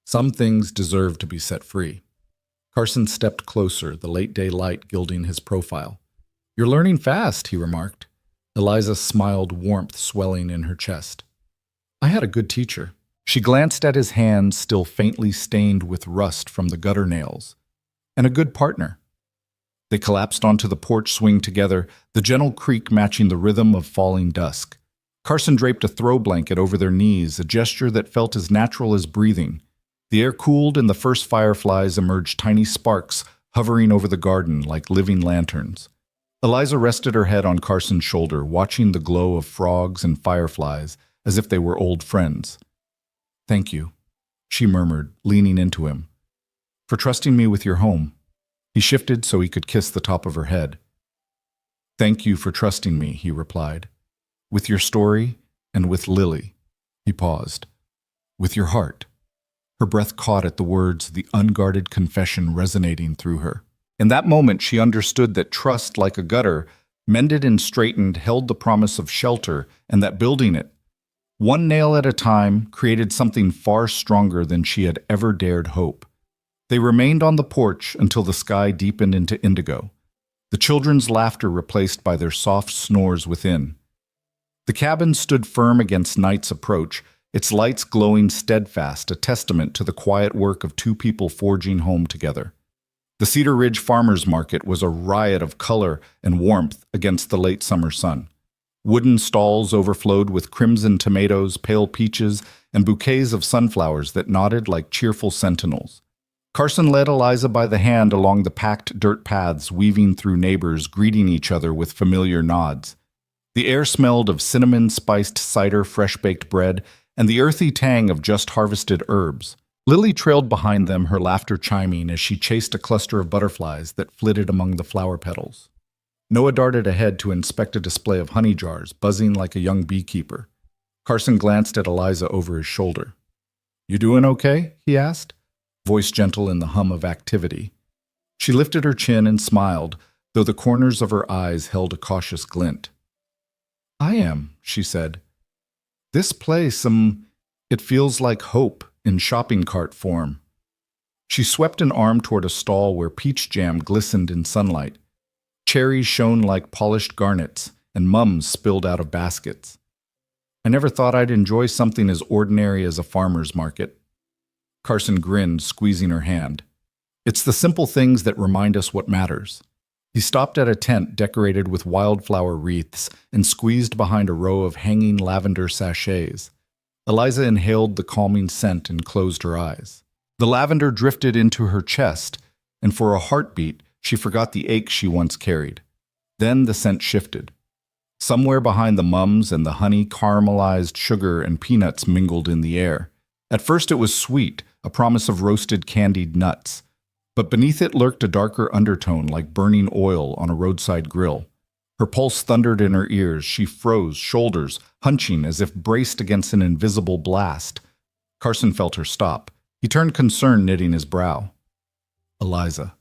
Some things deserve to be set free. Carson stepped closer, the late-day light gilding his profile. You're learning fast, he remarked. Eliza smiled, warmth swelling in her chest. I had a good teacher. She glanced at his hands, still faintly stained with rust from the gutter nails. And a good partner. They collapsed onto the porch swing together, the gentle creak matching the rhythm of falling dusk. Carson draped a throw blanket over their knees, a gesture that felt as natural as breathing. The air cooled and the first fireflies emerged, tiny sparks hovering over the garden like living lanterns. Eliza rested her head on Carson's shoulder, watching the glow of frogs and fireflies as if they were old friends. Thank you, she murmured, leaning into him, for trusting me with your home. He shifted so he could kiss the top of her head. Thank you for trusting me, he replied, with your story and with Lily. He paused. With your heart. Her breath caught at the words, the unguarded confession resonating through her. In that moment, she understood that trust, like a gutter, mended and straightened, held the promise of shelter, and that building it, one nail at a time, created something far stronger than she had ever dared hope. They remained on the porch until the sky deepened into indigo, the children's laughter replaced by their soft snores within. The cabin stood firm against night's approach, its lights glowing steadfast, a testament to the quiet work of two people forging home together. The Cedar Ridge Farmers Market was a riot of color and warmth against the late summer sun. Wooden stalls overflowed with crimson tomatoes, pale peaches, and bouquets of sunflowers that nodded like cheerful sentinels. Carson led Eliza by the hand along the packed dirt paths, weaving through neighbors, greeting each other with familiar nods. The air smelled of cinnamon-spiced cider, fresh-baked bread, and the earthy tang of just-harvested herbs. Lily trailed behind them, her laughter chiming as she chased a cluster of butterflies that flitted among the flower petals. Noah darted ahead to inspect a display of honey jars, buzzing like a young beekeeper. Carson glanced at Eliza over his shoulder. "You doing okay?" he asked, voice gentle in the hum of activity. She lifted her chin and smiled, though the corners of her eyes held a cautious glint. "I am," she said. "This place, it feels like hope in shopping cart form." She swept an arm toward a stall where peach jam glistened in sunlight. Cherries shone like polished garnets, and mums spilled out of baskets. "I never thought I'd enjoy something as ordinary as a farmer's market." Carson grinned, squeezing her hand. "It's the simple things that remind us what matters." He stopped at a tent decorated with wildflower wreaths and squeezed behind a row of hanging lavender sachets. Eliza inhaled the calming scent and closed her eyes. The lavender drifted into her chest, and for a heartbeat, she forgot the ache she once carried. Then the scent shifted. Somewhere behind the mums and the honey, caramelized sugar and peanuts mingled in the air. At first it was sweet, a promise of roasted candied nuts. But beneath it lurked a darker undertone like burning oil on a roadside grill. Her pulse thundered in her ears. She froze, shoulders hunching as if braced against an invisible blast. Carson felt her stop. He turned concern knitting his brow. "Eliza."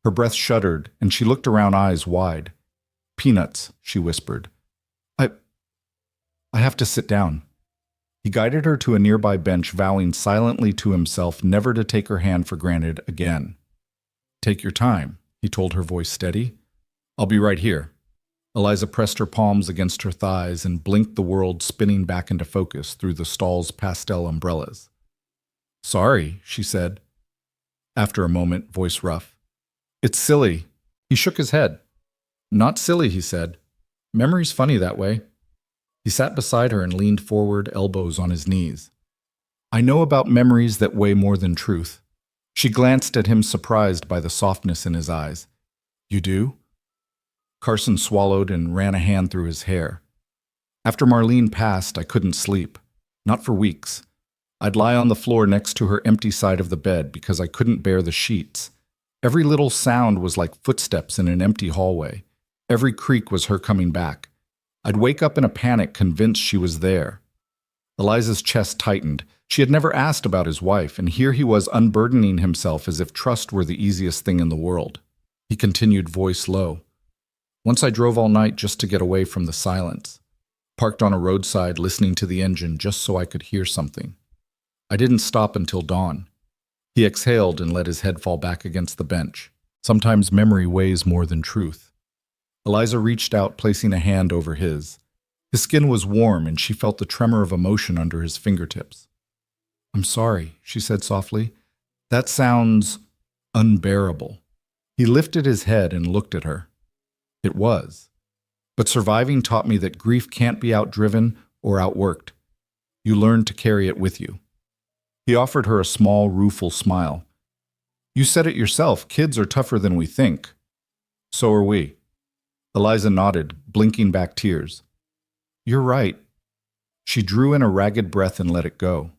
Her breath shuddered, and she looked around, eyes wide. "Peanuts," she whispered. I have to sit down." He guided her to a nearby bench, vowing silently to himself never to take her hand for granted again. "Take your time," he told her, voice steady. "I'll be right here." Eliza pressed her palms against her thighs and blinked, the world spinning back into focus through the stall's pastel umbrellas. "Sorry," she said. After a moment, voice rough. "It's silly." He shook his head. "Not silly," he said. "Memory's funny that way." He sat beside her and leaned forward, elbows on his knees. "I know about memories that weigh more than truth." She glanced at him, surprised by the softness in his eyes. "You do?" Carson swallowed and ran a hand through his hair. "After Marlene passed, I couldn't sleep. Not for weeks. I'd lie on the floor next to her empty side of the bed because I couldn't bear the sheets. Every little sound was like footsteps in an empty hallway. Every creak was her coming back. I'd wake up in a panic, convinced she was there." Eliza's chest tightened. She had never asked about his wife, and here he was unburdening himself as if trust were the easiest thing in the world. He continued, voice low. "Once I drove all night just to get away from the silence. Parked on a roadside, listening to the engine just so I could hear something. I didn't stop until dawn." He exhaled and let his head fall back against the bench. Sometimes memory weighs more than truth. Eliza reached out, placing a hand over his. His skin was warm, and she felt the tremor of emotion under his fingertips. "I'm sorry," she said softly. "That sounds unbearable." He lifted his head and looked at her. "It was. But surviving taught me that grief can't be outdriven or outworked. You learn to carry it with you." He offered her a small, rueful smile. "You said it yourself, kids are tougher than we think." "So are we." Eliza nodded, blinking back tears. "You're right." She drew in a ragged breath and let it go.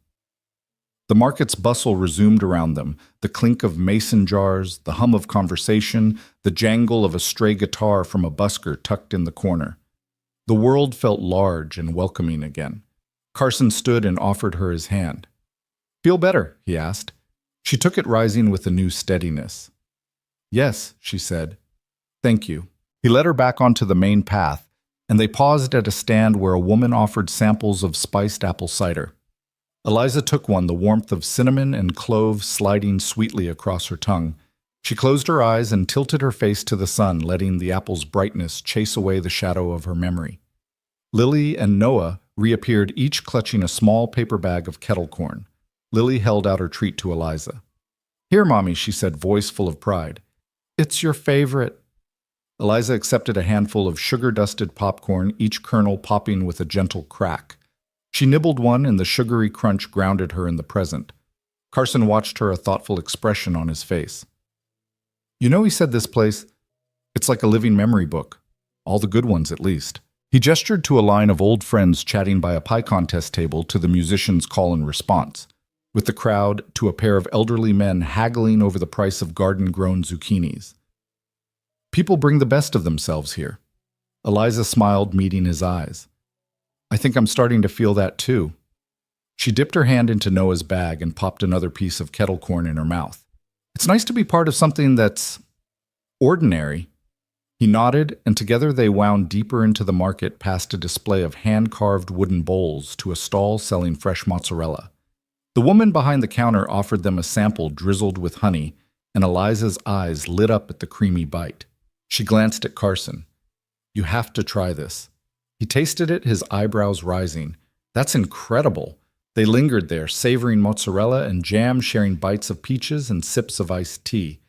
The market's bustle resumed around them, the clink of mason jars, the hum of conversation, the jangle of a stray guitar from a busker tucked in the corner. The world felt large and welcoming again. Carson stood and offered her his hand. "Feel better?" he asked. She took it, rising with a new steadiness. "Yes," she said. "Thank you." He led her back onto the main path, and they paused at a stand where a woman offered samples of spiced apple cider. Eliza took one, the warmth of cinnamon and clove sliding sweetly across her tongue. She closed her eyes and tilted her face to the sun, letting the apple's brightness chase away the shadow of her memory. Lily and Noah reappeared, each clutching a small paper bag of kettle corn. Lily held out her treat to Eliza. "Here, Mommy," she said, voice full of pride. "It's your favorite." Eliza accepted a handful of sugar-dusted popcorn, each kernel popping with a gentle crack. She nibbled one, and the sugary crunch grounded her in the present. Carson watched her, a thoughtful expression on his face. "You know," he said, "this place, it's like a living memory book. All the good ones, at least." He gestured to a line of old friends chatting by a pie contest table, to the musicians' call and response, with the crowd to a pair of elderly men haggling over the price of garden-grown zucchinis. "People bring the best of themselves here." Eliza smiled, meeting his eyes. "I think I'm starting to feel that too." She dipped her hand into Noah's bag and popped another piece of kettle corn in her mouth. "It's nice to be part of something that's ordinary." He nodded, and together they wound deeper into the market, past a display of hand-carved wooden bowls to a stall selling fresh mozzarella. The woman behind the counter offered them a sample drizzled with honey, and Eliza's eyes lit up at the creamy bite. She glanced at Carson. "You have to try this." He tasted it, his eyebrows rising. "That's incredible." They lingered there, savoring mozzarella and jam, sharing bites of peaches and sips of iced tea.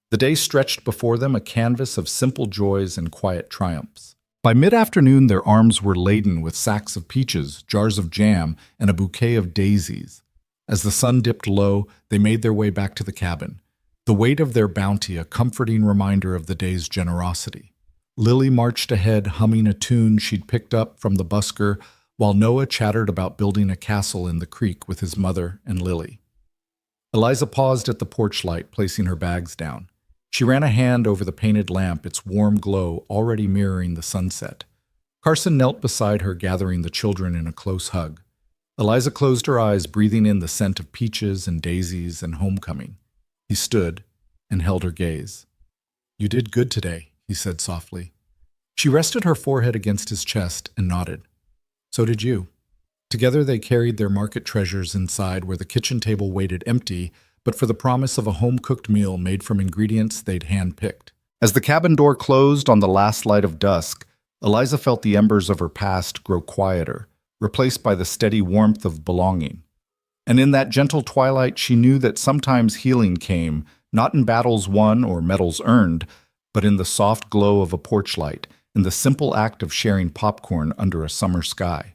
The day stretched before them, a canvas of simple joys and quiet triumphs. By mid-afternoon, their arms were laden with sacks of peaches, jars of jam, and a bouquet of daisies. As the sun dipped low, they made their way back to the cabin, the weight of their bounty a comforting reminder of the day's generosity. Lily marched ahead, humming a tune she'd picked up from the busker, while Noah chattered about building a castle in the creek with his mother and Lily. Eliza paused at the porch light, placing her bags down. She ran a hand over the painted lamp, its warm glow already mirroring the sunset. Carson knelt beside her, gathering the children in a close hug. Eliza closed her eyes, breathing in the scent of peaches and daisies and homecoming. He stood and held her gaze. "You did good today," he said softly. She rested her forehead against his chest and nodded. "So did you." Together they carried their market treasures inside, where the kitchen table waited empty, but for the promise of a home-cooked meal made from ingredients they'd hand-picked. As the cabin door closed on the last light of dusk, Eliza felt the embers of her past grow quieter, replaced by the steady warmth of belonging. And in that gentle twilight, she knew that sometimes healing came, not in battles won or medals earned, but in the soft glow of a porch light, in the simple act of sharing popcorn under a summer sky.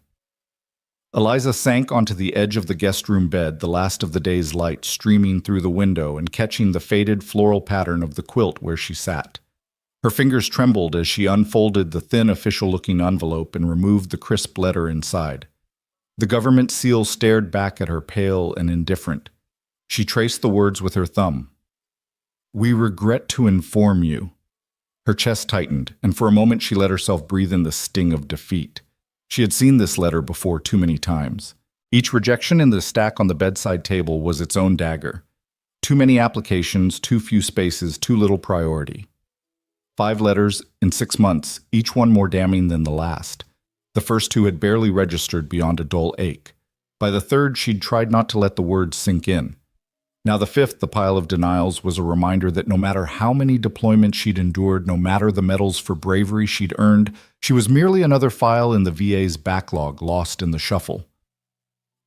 Eliza sank onto the edge of the guest room bed, the last of the day's light streaming through the window and catching the faded floral pattern of the quilt where she sat. Her fingers trembled as she unfolded the thin official-looking envelope and removed the crisp letter inside. The government seal stared back at her, pale and indifferent. She traced the words with her thumb. "We regret to inform you." Her chest tightened, and for a moment she let herself breathe in the sting of defeat. She had seen this letter before too many times. Each rejection in the stack on the bedside table was its own dagger. Too many applications, too few spaces, too little priority. 5 letters in 6 months, each one more damning than the last. The first 2 had barely registered beyond a dull ache. By the third, she'd tried not to let the words sink in. Now the 5th, the pile of denials, was a reminder that no matter how many deployments she'd endured, no matter the medals for bravery she'd earned, she was merely another file in the VA's backlog, lost in the shuffle.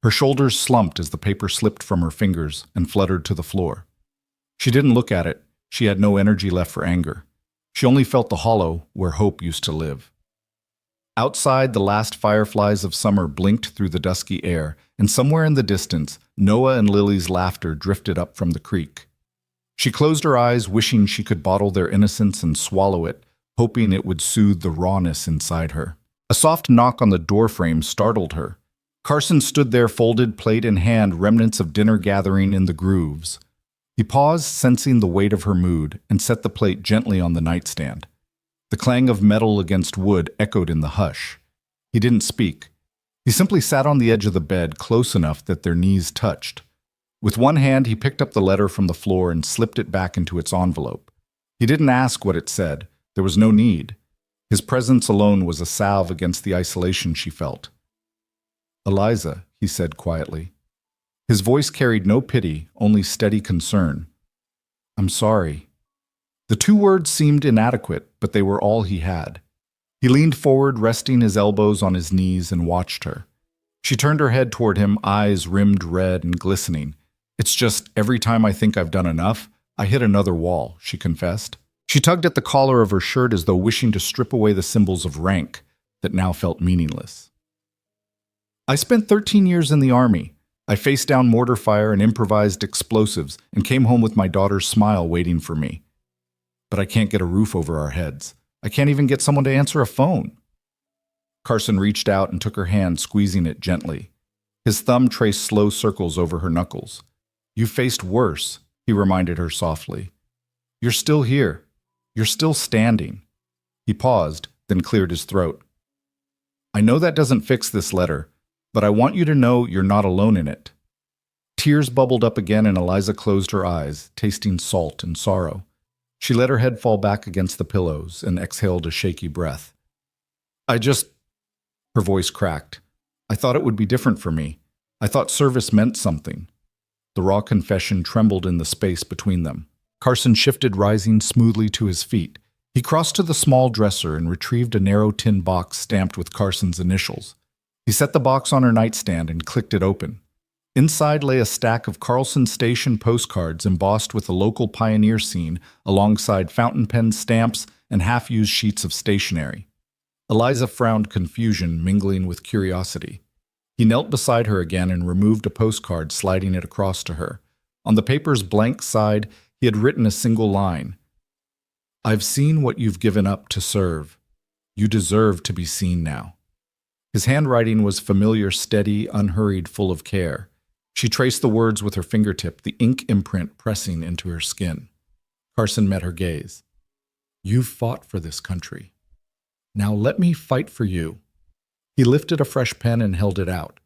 Her shoulders slumped as the paper slipped from her fingers and fluttered to the floor. She didn't look at it. She had no energy left for anger. She only felt the hollow where hope used to live. Outside, the last fireflies of summer blinked through the dusky air, and somewhere in the distance, Noah and Lily's laughter drifted up from the creek. She closed her eyes, wishing she could bottle their innocence and swallow it, hoping it would soothe the rawness inside her. A soft knock on the doorframe startled her. Carson stood there, folded plate in hand, remnants of dinner gathering in the grooves. He paused, sensing the weight of her mood, and set the plate gently on the nightstand. The clang of metal against wood echoed in the hush. He didn't speak. He simply sat on the edge of the bed, close enough that their knees touched. With one hand, he picked up the letter from the floor and slipped it back into its envelope. He didn't ask what it said. There was no need. His presence alone was a salve against the isolation she felt. "Eliza," he said quietly. His voice carried no pity, only steady concern. "I'm sorry." The two words seemed inadequate, but they were all he had. He leaned forward, resting his elbows on his knees, and watched her. She turned her head toward him, eyes rimmed red and glistening. "It's just, every time I think I've done enough, I hit another wall," she confessed. She tugged at the collar of her shirt as though wishing to strip away the symbols of rank that now felt meaningless. "I spent 13 years in the Army. I faced down mortar fire and improvised explosives and came home with my daughter's smile waiting for me. But I can't get a roof over our heads. I can't even get someone to answer a phone." Carson reached out and took her hand, squeezing it gently. His thumb traced slow circles over her knuckles. "You faced worse," he reminded her softly. "You're still here. You're still standing." He paused, then cleared his throat. "I know that doesn't fix this letter, but I want you to know you're not alone in it." Tears bubbled up again and Eliza closed her eyes, tasting salt and sorrow. She let her head fall back against the pillows and exhaled a shaky breath. Her voice cracked. "I thought it would be different for me. I thought service meant something." The raw confession trembled in the space between them. Carson shifted, rising smoothly to his feet. He crossed to the small dresser and retrieved a narrow tin box stamped with Carson's initials. He set the box on her nightstand and clicked it open. Inside lay a stack of Carlson Station postcards embossed with the local pioneer scene alongside fountain pen stamps and half-used sheets of stationery. Eliza frowned confusion mingling with curiosity. He knelt beside her again and removed a postcard, sliding it across to her. On the paper's blank side, he had written a single line. "I've seen what you've given up to serve. You deserve to be seen now." His handwriting was familiar, steady, unhurried, full of care. She traced the words with her fingertip, the ink imprint pressing into her skin. Carson met her gaze. "You've fought for this country. Now let me fight for you." He lifted a fresh pen and held it out.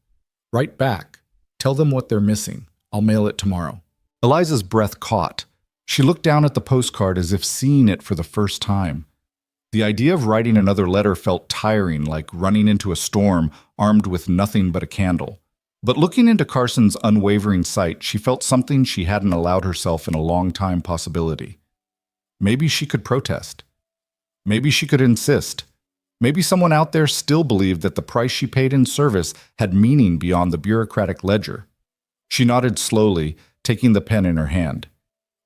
"Write back. Tell them what they're missing. I'll mail it tomorrow." Eliza's breath caught. She looked down at the postcard as if seeing it for the first time. The idea of writing another letter felt tiring, like running into a storm armed with nothing but a candle. But looking into Carson's unwavering sight, she felt something she hadn't allowed herself in a long time possibility. Maybe she could protest. Maybe she could insist. Maybe someone out there still believed that the price she paid in service had meaning beyond the bureaucratic ledger. She nodded slowly, taking the pen in her hand.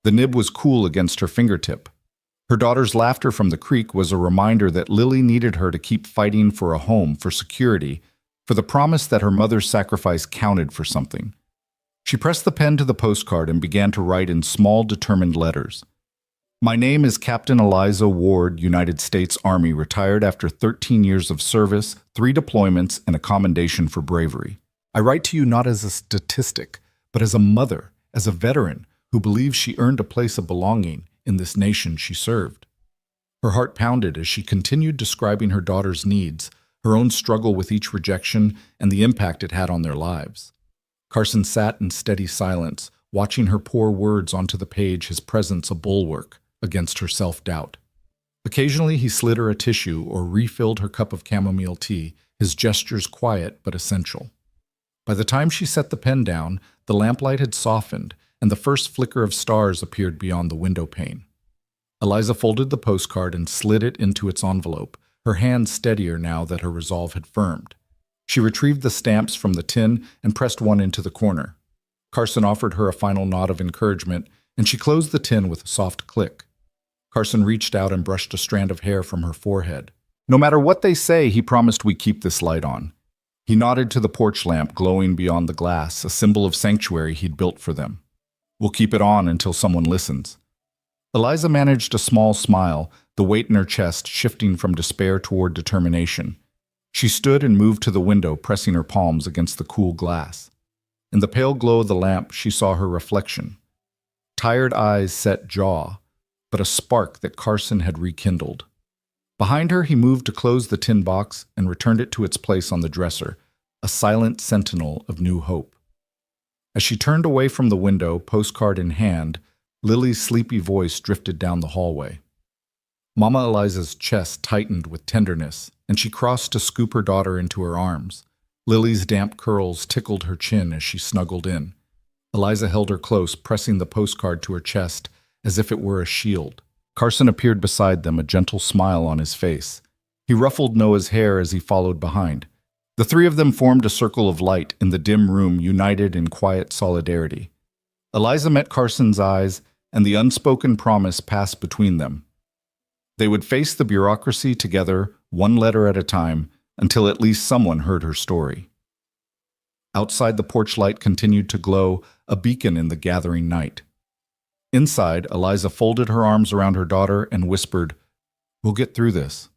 The nib was cool against her fingertip. Her daughter's laughter from the creek was a reminder that Lily needed her to keep fighting for a home, for security, for the promise that her mother's sacrifice counted for something. She pressed the pen to the postcard and began to write in small, determined letters. "My name is Captain Eliza Ward, United States Army, retired after 13 years of service, 3 deployments, and a commendation for bravery. I write to you not as a statistic, but as a mother, as a veteran who believes she earned a place of belonging in this nation she served." Her heart pounded as she continued describing her daughter's needs, her own struggle with each rejection, and the impact it had on their lives. Carson sat in steady silence, watching her pour words onto the page, his presence a bulwark against her self-doubt. Occasionally he slid her a tissue or refilled her cup of chamomile tea, his gestures quiet but essential. By the time she set the pen down, the lamplight had softened, and the first flicker of stars appeared beyond the window pane. Eliza folded the postcard and slid it into its envelope, her hand steadier now that her resolve had firmed. She retrieved the stamps from the tin and pressed one into the corner. Carson offered her a final nod of encouragement, and she closed the tin with a soft click. Carson reached out and brushed a strand of hair from her forehead. "No matter what they say, he promised we keep this light on." He nodded to the porch lamp glowing beyond the glass, a symbol of sanctuary he'd built for them. "We'll keep it on until someone listens." Eliza managed a small smile, the weight in her chest shifting from despair toward determination. She stood and moved to the window, pressing her palms against the cool glass. In the pale glow of the lamp, she saw her reflection. Tired eyes, set jaw, but a spark that Carson had rekindled. Behind her, he moved to close the tin box and returned it to its place on the dresser, a silent sentinel of new hope. As she turned away from the window, postcard in hand, Lily's sleepy voice drifted down the hallway. Mama Eliza's chest tightened with tenderness, and she crossed to scoop her daughter into her arms. Lily's damp curls tickled her chin as she snuggled in. Eliza held her close, pressing the postcard to her chest as if it were a shield. Carson appeared beside them, a gentle smile on his face. He ruffled Noah's hair as he followed behind. The three of them formed a circle of light in the dim room, united in quiet solidarity. Eliza met Carson's eyes, and the unspoken promise passed between them. They would face the bureaucracy together, one letter at a time, until at least someone heard her story. Outside, the porch light continued to glow, a beacon in the gathering night. Inside, Eliza folded her arms around her daughter and whispered, "We'll get through this."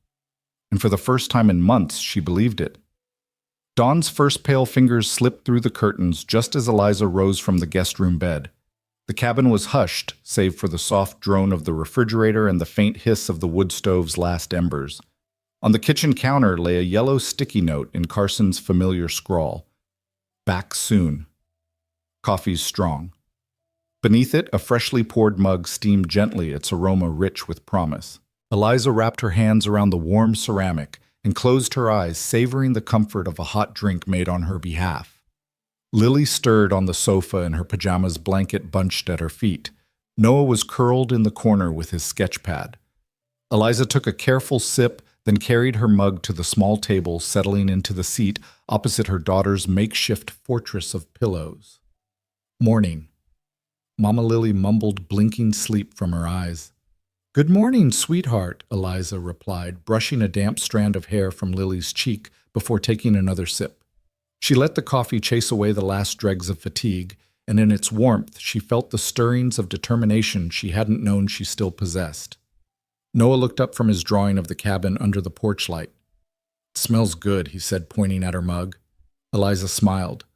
And for the first time in months, she believed it. Dawn's first pale fingers slipped through the curtains just as Eliza rose from the guest room bed. The cabin was hushed, save for the soft drone of the refrigerator and the faint hiss of the wood stove's last embers. On the kitchen counter lay a yellow sticky note in Carson's familiar scrawl. "Back soon. Coffee's strong." Beneath it, a freshly poured mug steamed gently, its aroma rich with promise. Eliza wrapped her hands around the warm ceramic and closed her eyes, savoring the comfort of a hot drink made on her behalf. Lily stirred on the sofa in her pajamas, blanket bunched at her feet. Noah was curled in the corner with his sketch pad. Eliza took a careful sip, then carried her mug to the small table, settling into the seat opposite her daughter's makeshift fortress of pillows. Morning. Mama Lily mumbled blinking sleep from her eyes. "Good morning, sweetheart," Eliza replied, brushing a damp strand of hair from Lily's cheek before taking another sip. She let the coffee chase away the last dregs of fatigue, and in its warmth she felt the stirrings of determination she hadn't known she still possessed. Noah looked up from his drawing of the cabin under the porch light. "It smells good," he said, pointing at her mug. Eliza smiled.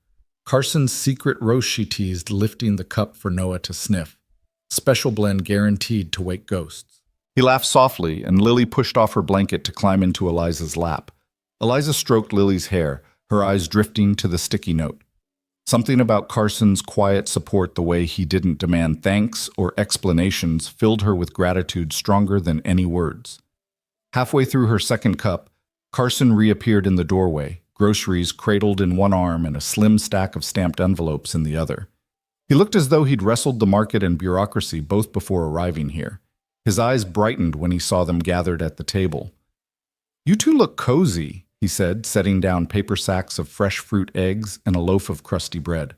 Carson's secret roast, she teased, lifting the cup for Noah to sniff. Special blend guaranteed to wake ghosts. He laughed softly, and Lily pushed off her blanket to climb into Eliza's lap. Eliza stroked Lily's hair, her eyes drifting to the sticky note. Something about Carson's quiet support, the way he didn't demand thanks or explanations, filled her with gratitude stronger than any words. Halfway through her second cup, Carson reappeared in the doorway, groceries cradled in one arm and a slim stack of stamped envelopes in the other. He looked as though he'd wrestled the market and bureaucracy both before arriving here. His eyes brightened when he saw them gathered at the table. "You two look cozy," he said, setting down paper sacks of fresh fruit, eggs, and a loaf of crusty bread.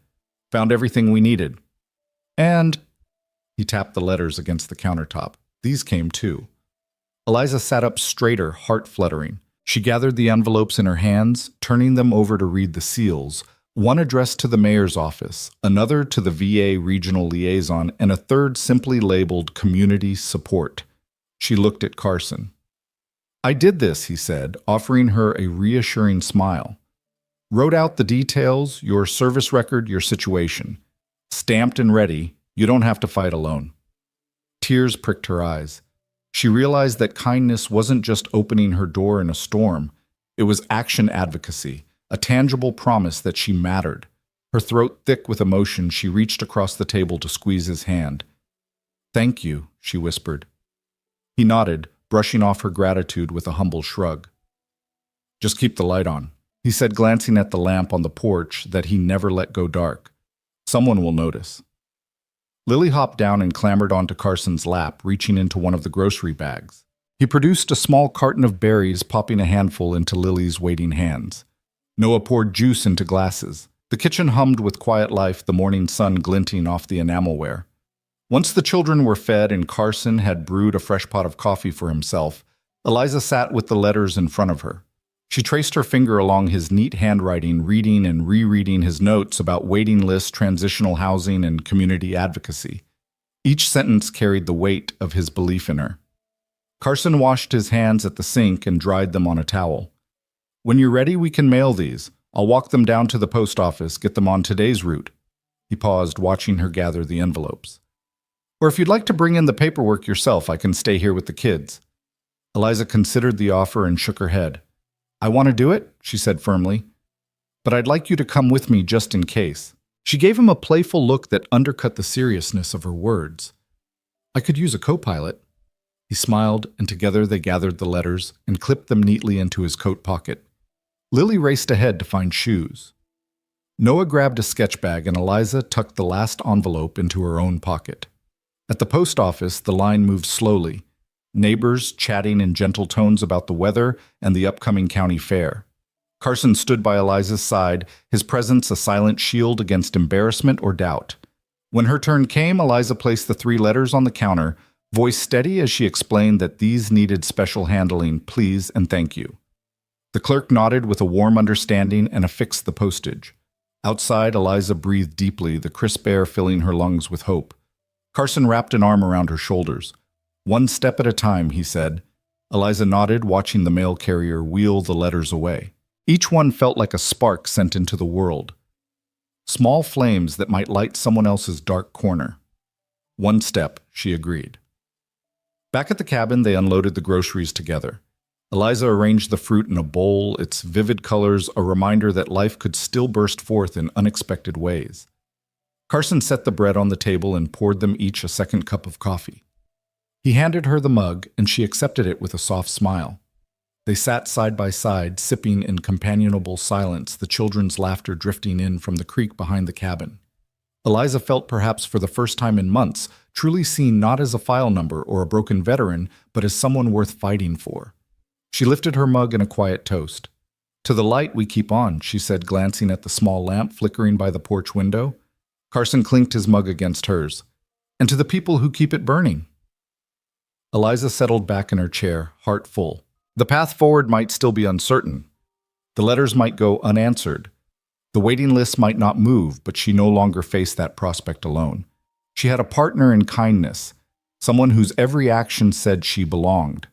"Found everything we needed." And he tapped the letters against the countertop. "These came too." Eliza sat up straighter, heart fluttering. She gathered the envelopes in her hands, turning them over to read the seals, one addressed to the mayor's office, another to the VA regional liaison, and a third simply labeled Community Support. She looked at Carson. "I did this," he said, offering her a reassuring smile. "Wrote out the details, your service record, your situation. Stamped and ready, you don't have to fight alone." Tears pricked her eyes. She realized that kindness wasn't just opening her door in a storm. It was action advocacy, a tangible promise that she mattered. Her throat thick with emotion, she reached across the table to squeeze his hand. "Thank you," she whispered. He nodded, brushing off her gratitude with a humble shrug. "Just keep the light on," he said, glancing at the lamp on the porch that he never let go dark. "Someone will notice." Lily hopped down and clambered onto Carson's lap, reaching into one of the grocery bags. He produced a small carton of berries, popping a handful into Lily's waiting hands. Noah poured juice into glasses. The kitchen hummed with quiet life, the morning sun glinting off the enamelware. Once the children were fed and Carson had brewed a fresh pot of coffee for himself, Eliza sat with the letters in front of her. She traced her finger along his neat handwriting, reading and rereading his notes about waiting lists, transitional housing, and community advocacy. Each sentence carried the weight of his belief in her. Carson washed his hands at the sink and dried them on a towel. "When you're ready, we can mail these. I'll walk them down to the post office, get them on today's route." He paused, watching her gather the envelopes. "Or if you'd like to bring in the paperwork yourself, I can stay here with the kids." Eliza considered the offer and shook her head. "I want to do it," she said firmly. but I'd like you to come with me just in case. She gave him a playful look that undercut the seriousness of her words. I could use a co-pilot. He smiled, and together they gathered the letters and clipped them neatly into his coat pocket. Lily raced ahead to find shoes. Noah grabbed a sketch bag, and Eliza tucked the last envelope into her own pocket. At the post office, the line moved slowly, neighbors chatting in gentle tones about the weather and the upcoming county fair. Carson stood by Eliza's side, his presence a silent shield against embarrassment or doubt. When her turn came, Eliza placed the 3 letters on the counter, voice steady as she explained that these needed special handling, please and thank you. The clerk nodded with a warm understanding and affixed the postage. Outside, Eliza breathed deeply, the crisp air filling her lungs with hope. Carson wrapped an arm around her shoulders. One step at a time, he said. Eliza nodded, watching the mail carrier wheel the letters away. Each one felt like a spark sent into the world. Small flames that might light someone else's dark corner. One step, she agreed. Back at the cabin, they unloaded the groceries together. Eliza arranged the fruit in a bowl, its vivid colors a reminder that life could still burst forth in unexpected ways. Carson set the bread on the table and poured them each a second cup of coffee. He handed her the mug, and she accepted it with a soft smile. They sat side by side, sipping in companionable silence, the children's laughter drifting in from the creek behind the cabin. Eliza felt perhaps for the first time in months, truly seen not as a file number or a broken veteran, but as someone worth fighting for. She lifted her mug in a quiet toast. To the light we keep on, she said, glancing at the small lamp flickering by the porch window. Carson clinked his mug against hers. And to the people who keep it burning. Eliza settled back in her chair, heart full. The path forward might still be uncertain. The letters might go unanswered. The waiting list might not move, but she no longer faced that prospect alone. She had a partner in kindness, someone whose every action said she belonged.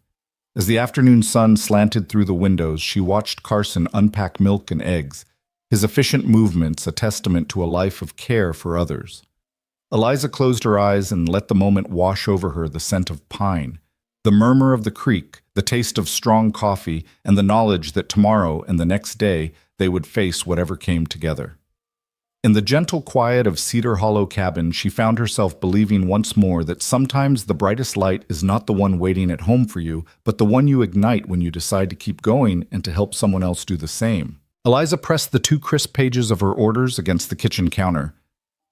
As the afternoon sun slanted through the windows, she watched Carson unpack milk and eggs, his efficient movements a testament to a life of care for others. Eliza closed her eyes and let the moment wash over her, the scent of pine, the murmur of the creek, the taste of strong coffee, and the knowledge that tomorrow and the next day they would face whatever came together. In the gentle quiet of Cedar Hollow cabin, she found herself believing once more that sometimes the brightest light is not the one waiting at home for you, but the one you ignite when you decide to keep going and to help someone else do the same. Eliza pressed the 2 crisp pages of her orders against the kitchen counter,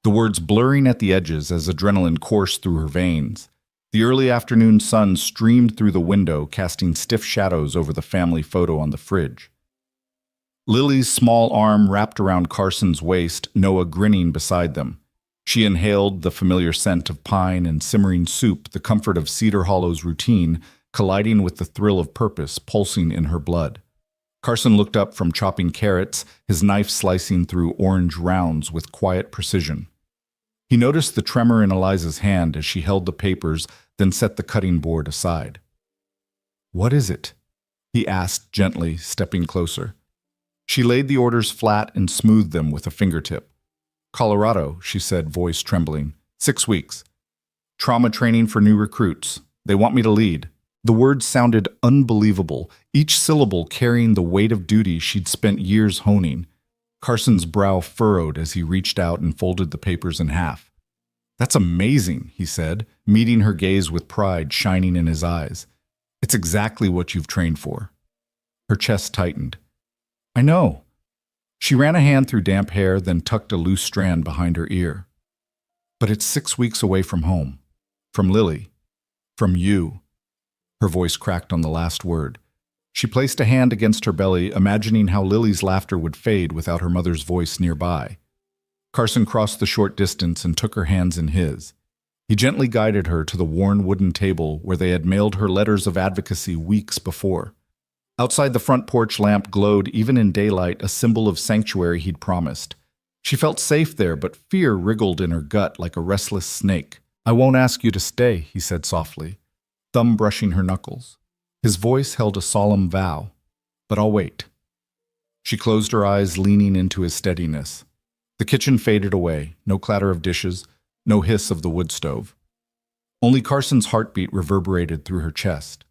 the words blurring at the edges as adrenaline coursed through her veins. The early afternoon sun streamed through the window, casting stiff shadows over the family photo on the fridge. Lily's small arm wrapped around Carson's waist, Noah grinning beside them. She inhaled the familiar scent of pine and simmering soup, the comfort of Cedar Hollow's routine, colliding with the thrill of purpose pulsing in her blood. Carson looked up from chopping carrots, his knife slicing through orange rounds with quiet precision. He noticed the tremor in Eliza's hand as she held the papers, then set the cutting board aside. "What is it?" he asked gently, stepping closer. She laid the orders flat and smoothed them with a fingertip. "Colorado," she said, voice trembling. 6 weeks. Trauma training for new recruits. They want me to lead." The words sounded unbelievable, each syllable carrying the weight of duty she'd spent years honing. Carson's brow furrowed as he reached out and folded the papers in half. "That's amazing," he said, meeting her gaze with pride shining in his eyes. "It's exactly what you've trained for." Her chest tightened. "I know." She ran a hand through damp hair, then tucked a loose strand behind her ear. "But it's 6 weeks away from home. From Lily. From you." Her voice cracked on the last word. She placed a hand against her belly, imagining how Lily's laughter would fade without her mother's voice nearby. Carson crossed the short distance and took her hands in his. He gently guided her to the worn wooden table where they had mailed her letters of advocacy weeks before. Outside, the front porch lamp glowed even in daylight, a symbol of sanctuary he'd promised. She felt safe there, but fear wriggled in her gut like a restless snake. "I won't ask you to stay," he said softly, thumb brushing her knuckles. His voice held a solemn vow. "But I'll wait." She closed her eyes, leaning into his steadiness. The kitchen faded away, no clatter of dishes, no hiss of the wood stove. Only Carson's heartbeat reverberated through her chest.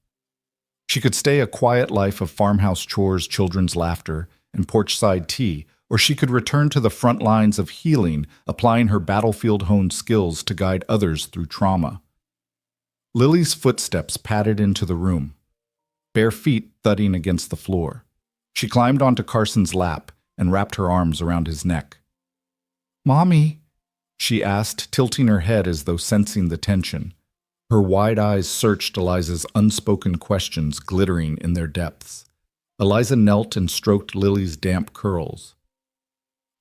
She could stay a quiet life of farmhouse chores, children's laughter, and porch-side tea, or she could return to the front lines of healing, applying her battlefield-honed skills to guide others through trauma. Lily's footsteps padded into the room, bare feet thudding against the floor. She climbed onto Carson's lap and wrapped her arms around his neck. "Mommy?" she asked, tilting her head as though sensing the tension. Her wide eyes searched Eliza's unspoken questions, glittering in their depths. Eliza knelt and stroked Lily's damp curls.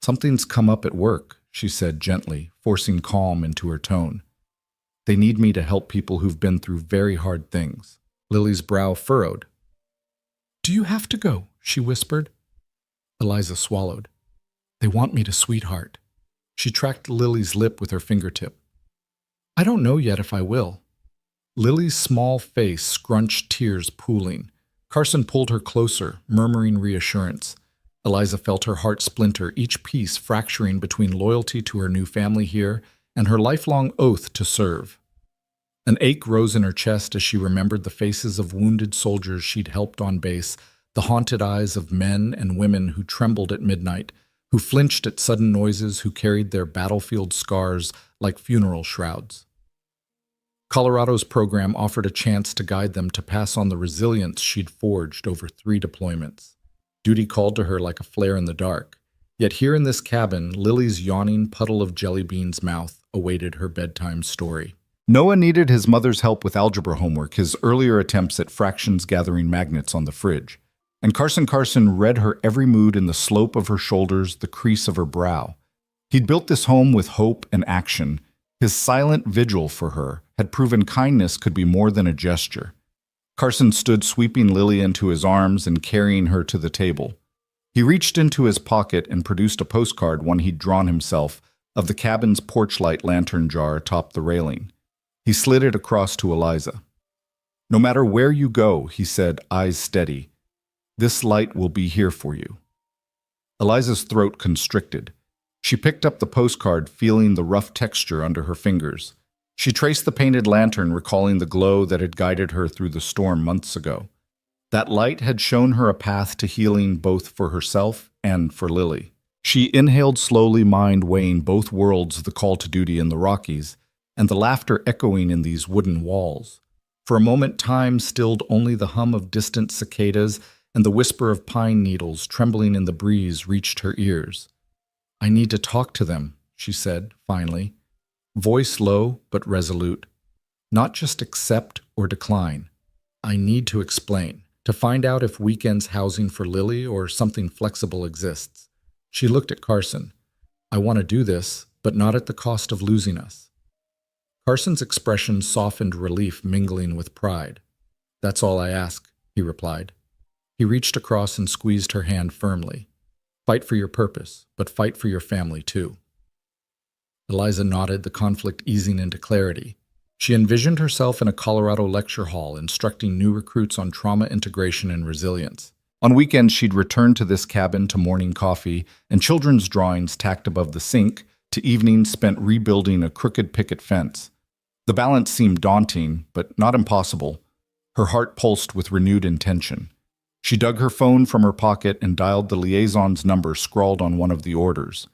"Something's come up at work," she said gently, forcing calm into her tone. "They need me to help people who've been through very hard things." Lily's brow furrowed. "Do you have to go?" she whispered. Eliza swallowed. "They want me to, sweetheart." She tracked Lily's lip with her fingertip. "I don't know yet if I will." Lily's small face scrunched, tears pooling. Carson pulled her closer, murmuring reassurance. Eliza felt her heart splinter, each piece fracturing between loyalty to her new family here and her lifelong oath to serve. An ache rose in her chest as she remembered the faces of wounded soldiers she'd helped on base, the haunted eyes of men and women who trembled at midnight, who flinched at sudden noises, who carried their battlefield scars like funeral shrouds. Colorado's program offered a chance to guide them to pass on the resilience she'd forged over 3 deployments. Duty called to her like a flare in the dark. Yet here in this cabin, Lily's yawning puddle of jelly beans' mouth awaited her bedtime story. Noah needed his mother's help with algebra homework, his earlier attempts at fractions gathering magnets on the fridge. And Carson read her every mood in the slope of her shoulders, the crease of her brow. He'd built this home with hope and action. His silent vigil for her had proven kindness could be more than a gesture. Carson stood sweeping Lily into his arms and carrying her to the table. He reached into his pocket and produced a postcard, one he'd drawn himself, of the cabin's porch light lantern jar atop the railing. He slid it across to Eliza. "No matter where you go," he said, eyes steady, "this light will be here for you." Eliza's throat constricted. She picked up the postcard, feeling the rough texture under her fingers. She traced the painted lantern, recalling the glow that had guided her through the storm months ago. That light had shown her a path to healing both for herself and for Lily. She inhaled slowly, mind weighing both worlds, the call to duty in the Rockies, and the laughter echoing in these wooden walls. For a moment, time stilled only the hum of distant cicadas, and the whisper of pine needles trembling in the breeze reached her ears. "I need to talk to them," she said, finally. Voice low but resolute. "Not just accept or decline. I need to explain, to find out if weekends housing for Lily or something flexible exists." She looked at Carson. "I want to do this, but not at the cost of losing us." Carson's expression softened relief mingling with pride. "That's all I ask," he replied. He reached across and squeezed her hand firmly. "Fight for your purpose, but fight for your family too." Eliza nodded, the conflict easing into clarity. She envisioned herself in a Colorado lecture hall, instructing new recruits on trauma integration and resilience. On weekends, she'd return to this cabin to morning coffee and children's drawings tacked above the sink, to evenings spent rebuilding a crooked picket fence. The balance seemed daunting, but not impossible. Her heart pulsed with renewed intention. She dug her phone from her pocket and dialed the liaison's number scrawled on one of the orders.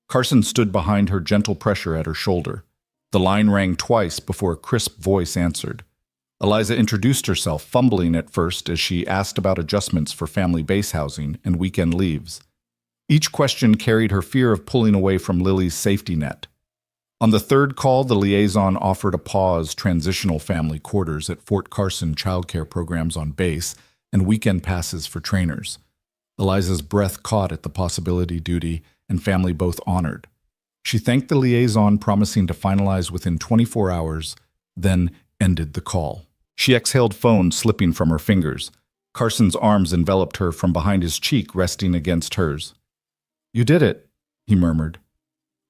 Carson stood behind her, gentle pressure at her shoulder. The line rang twice before a crisp voice answered. Eliza introduced herself, fumbling at first as she asked about adjustments for family base housing and weekend leaves. Each question carried her fear of pulling away from Lily's safety net. On the third call, the liaison offered a pause, transitional family quarters at Fort Carson childcare programs on base, and weekend passes for trainers. Eliza's breath caught at the possibility duty and family both honored. She thanked the liaison, promising to finalize within 24 hours, then ended the call. She exhaled, phone slipping from her fingers. Carson's arms enveloped her from behind his cheek, resting against hers. "You did it," he murmured.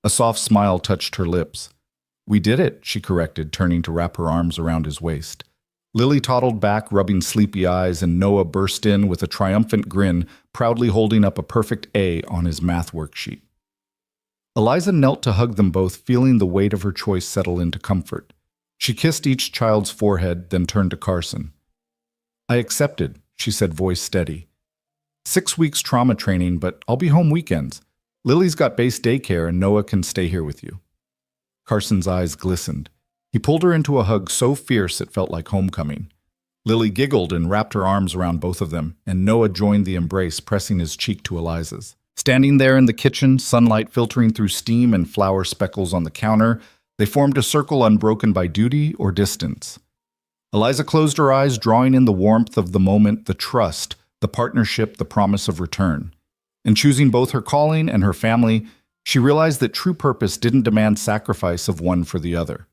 A soft smile touched her lips. "We did it," she corrected, turning to wrap her arms around his waist. Lily toddled back, rubbing sleepy eyes, and Noah burst in with a triumphant grin, proudly holding up a perfect A on his math worksheet. Eliza knelt to hug them both, feeling the weight of her choice settle into comfort. She kissed each child's forehead, then turned to Carson. "I accepted," she said, voice steady. 6 weeks trauma training, but I'll be home weekends. Lily's got base daycare and Noah can stay here with you. Carson's eyes glistened. He pulled her into a hug so fierce it felt like homecoming. Lily giggled and wrapped her arms around both of them, and Noah joined the embrace, pressing his cheek to Eliza's. Standing there in the kitchen, sunlight filtering through steam and flour speckles on the counter, they formed a circle unbroken by duty or distance. Eliza closed her eyes, drawing in the warmth of the moment, the trust, the partnership, the promise of return. In choosing both her calling and her family, she realized that true purpose didn't demand sacrifice of one for the other.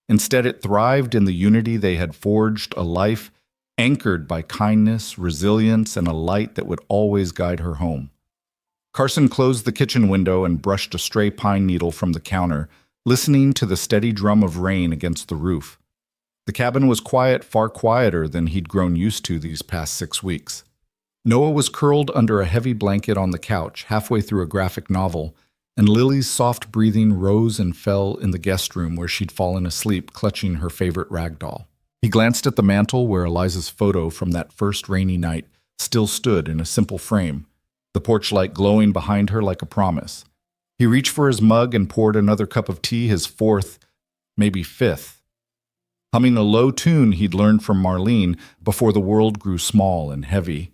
Instead, it thrived in the unity they had forged, a life anchored by kindness, resilience, and a light that would always guide her home. Carson closed the kitchen window and brushed a stray pine needle from the counter, listening to the steady drum of rain against the roof. The cabin was quiet, far quieter than he'd grown used to these past 6 weeks. Noah was curled under a heavy blanket on the couch, halfway through a graphic novel, and Lily's soft breathing rose and fell in the guest room where she'd fallen asleep, clutching her favorite rag doll. He glanced at the mantel where Eliza's photo from that first rainy night still stood in a simple frame, the porch light glowing behind her like a promise. He reached for his mug and poured another cup of tea, his fourth, maybe fifth. Humming a low tune he'd learned from Marlene before the world grew small and heavy.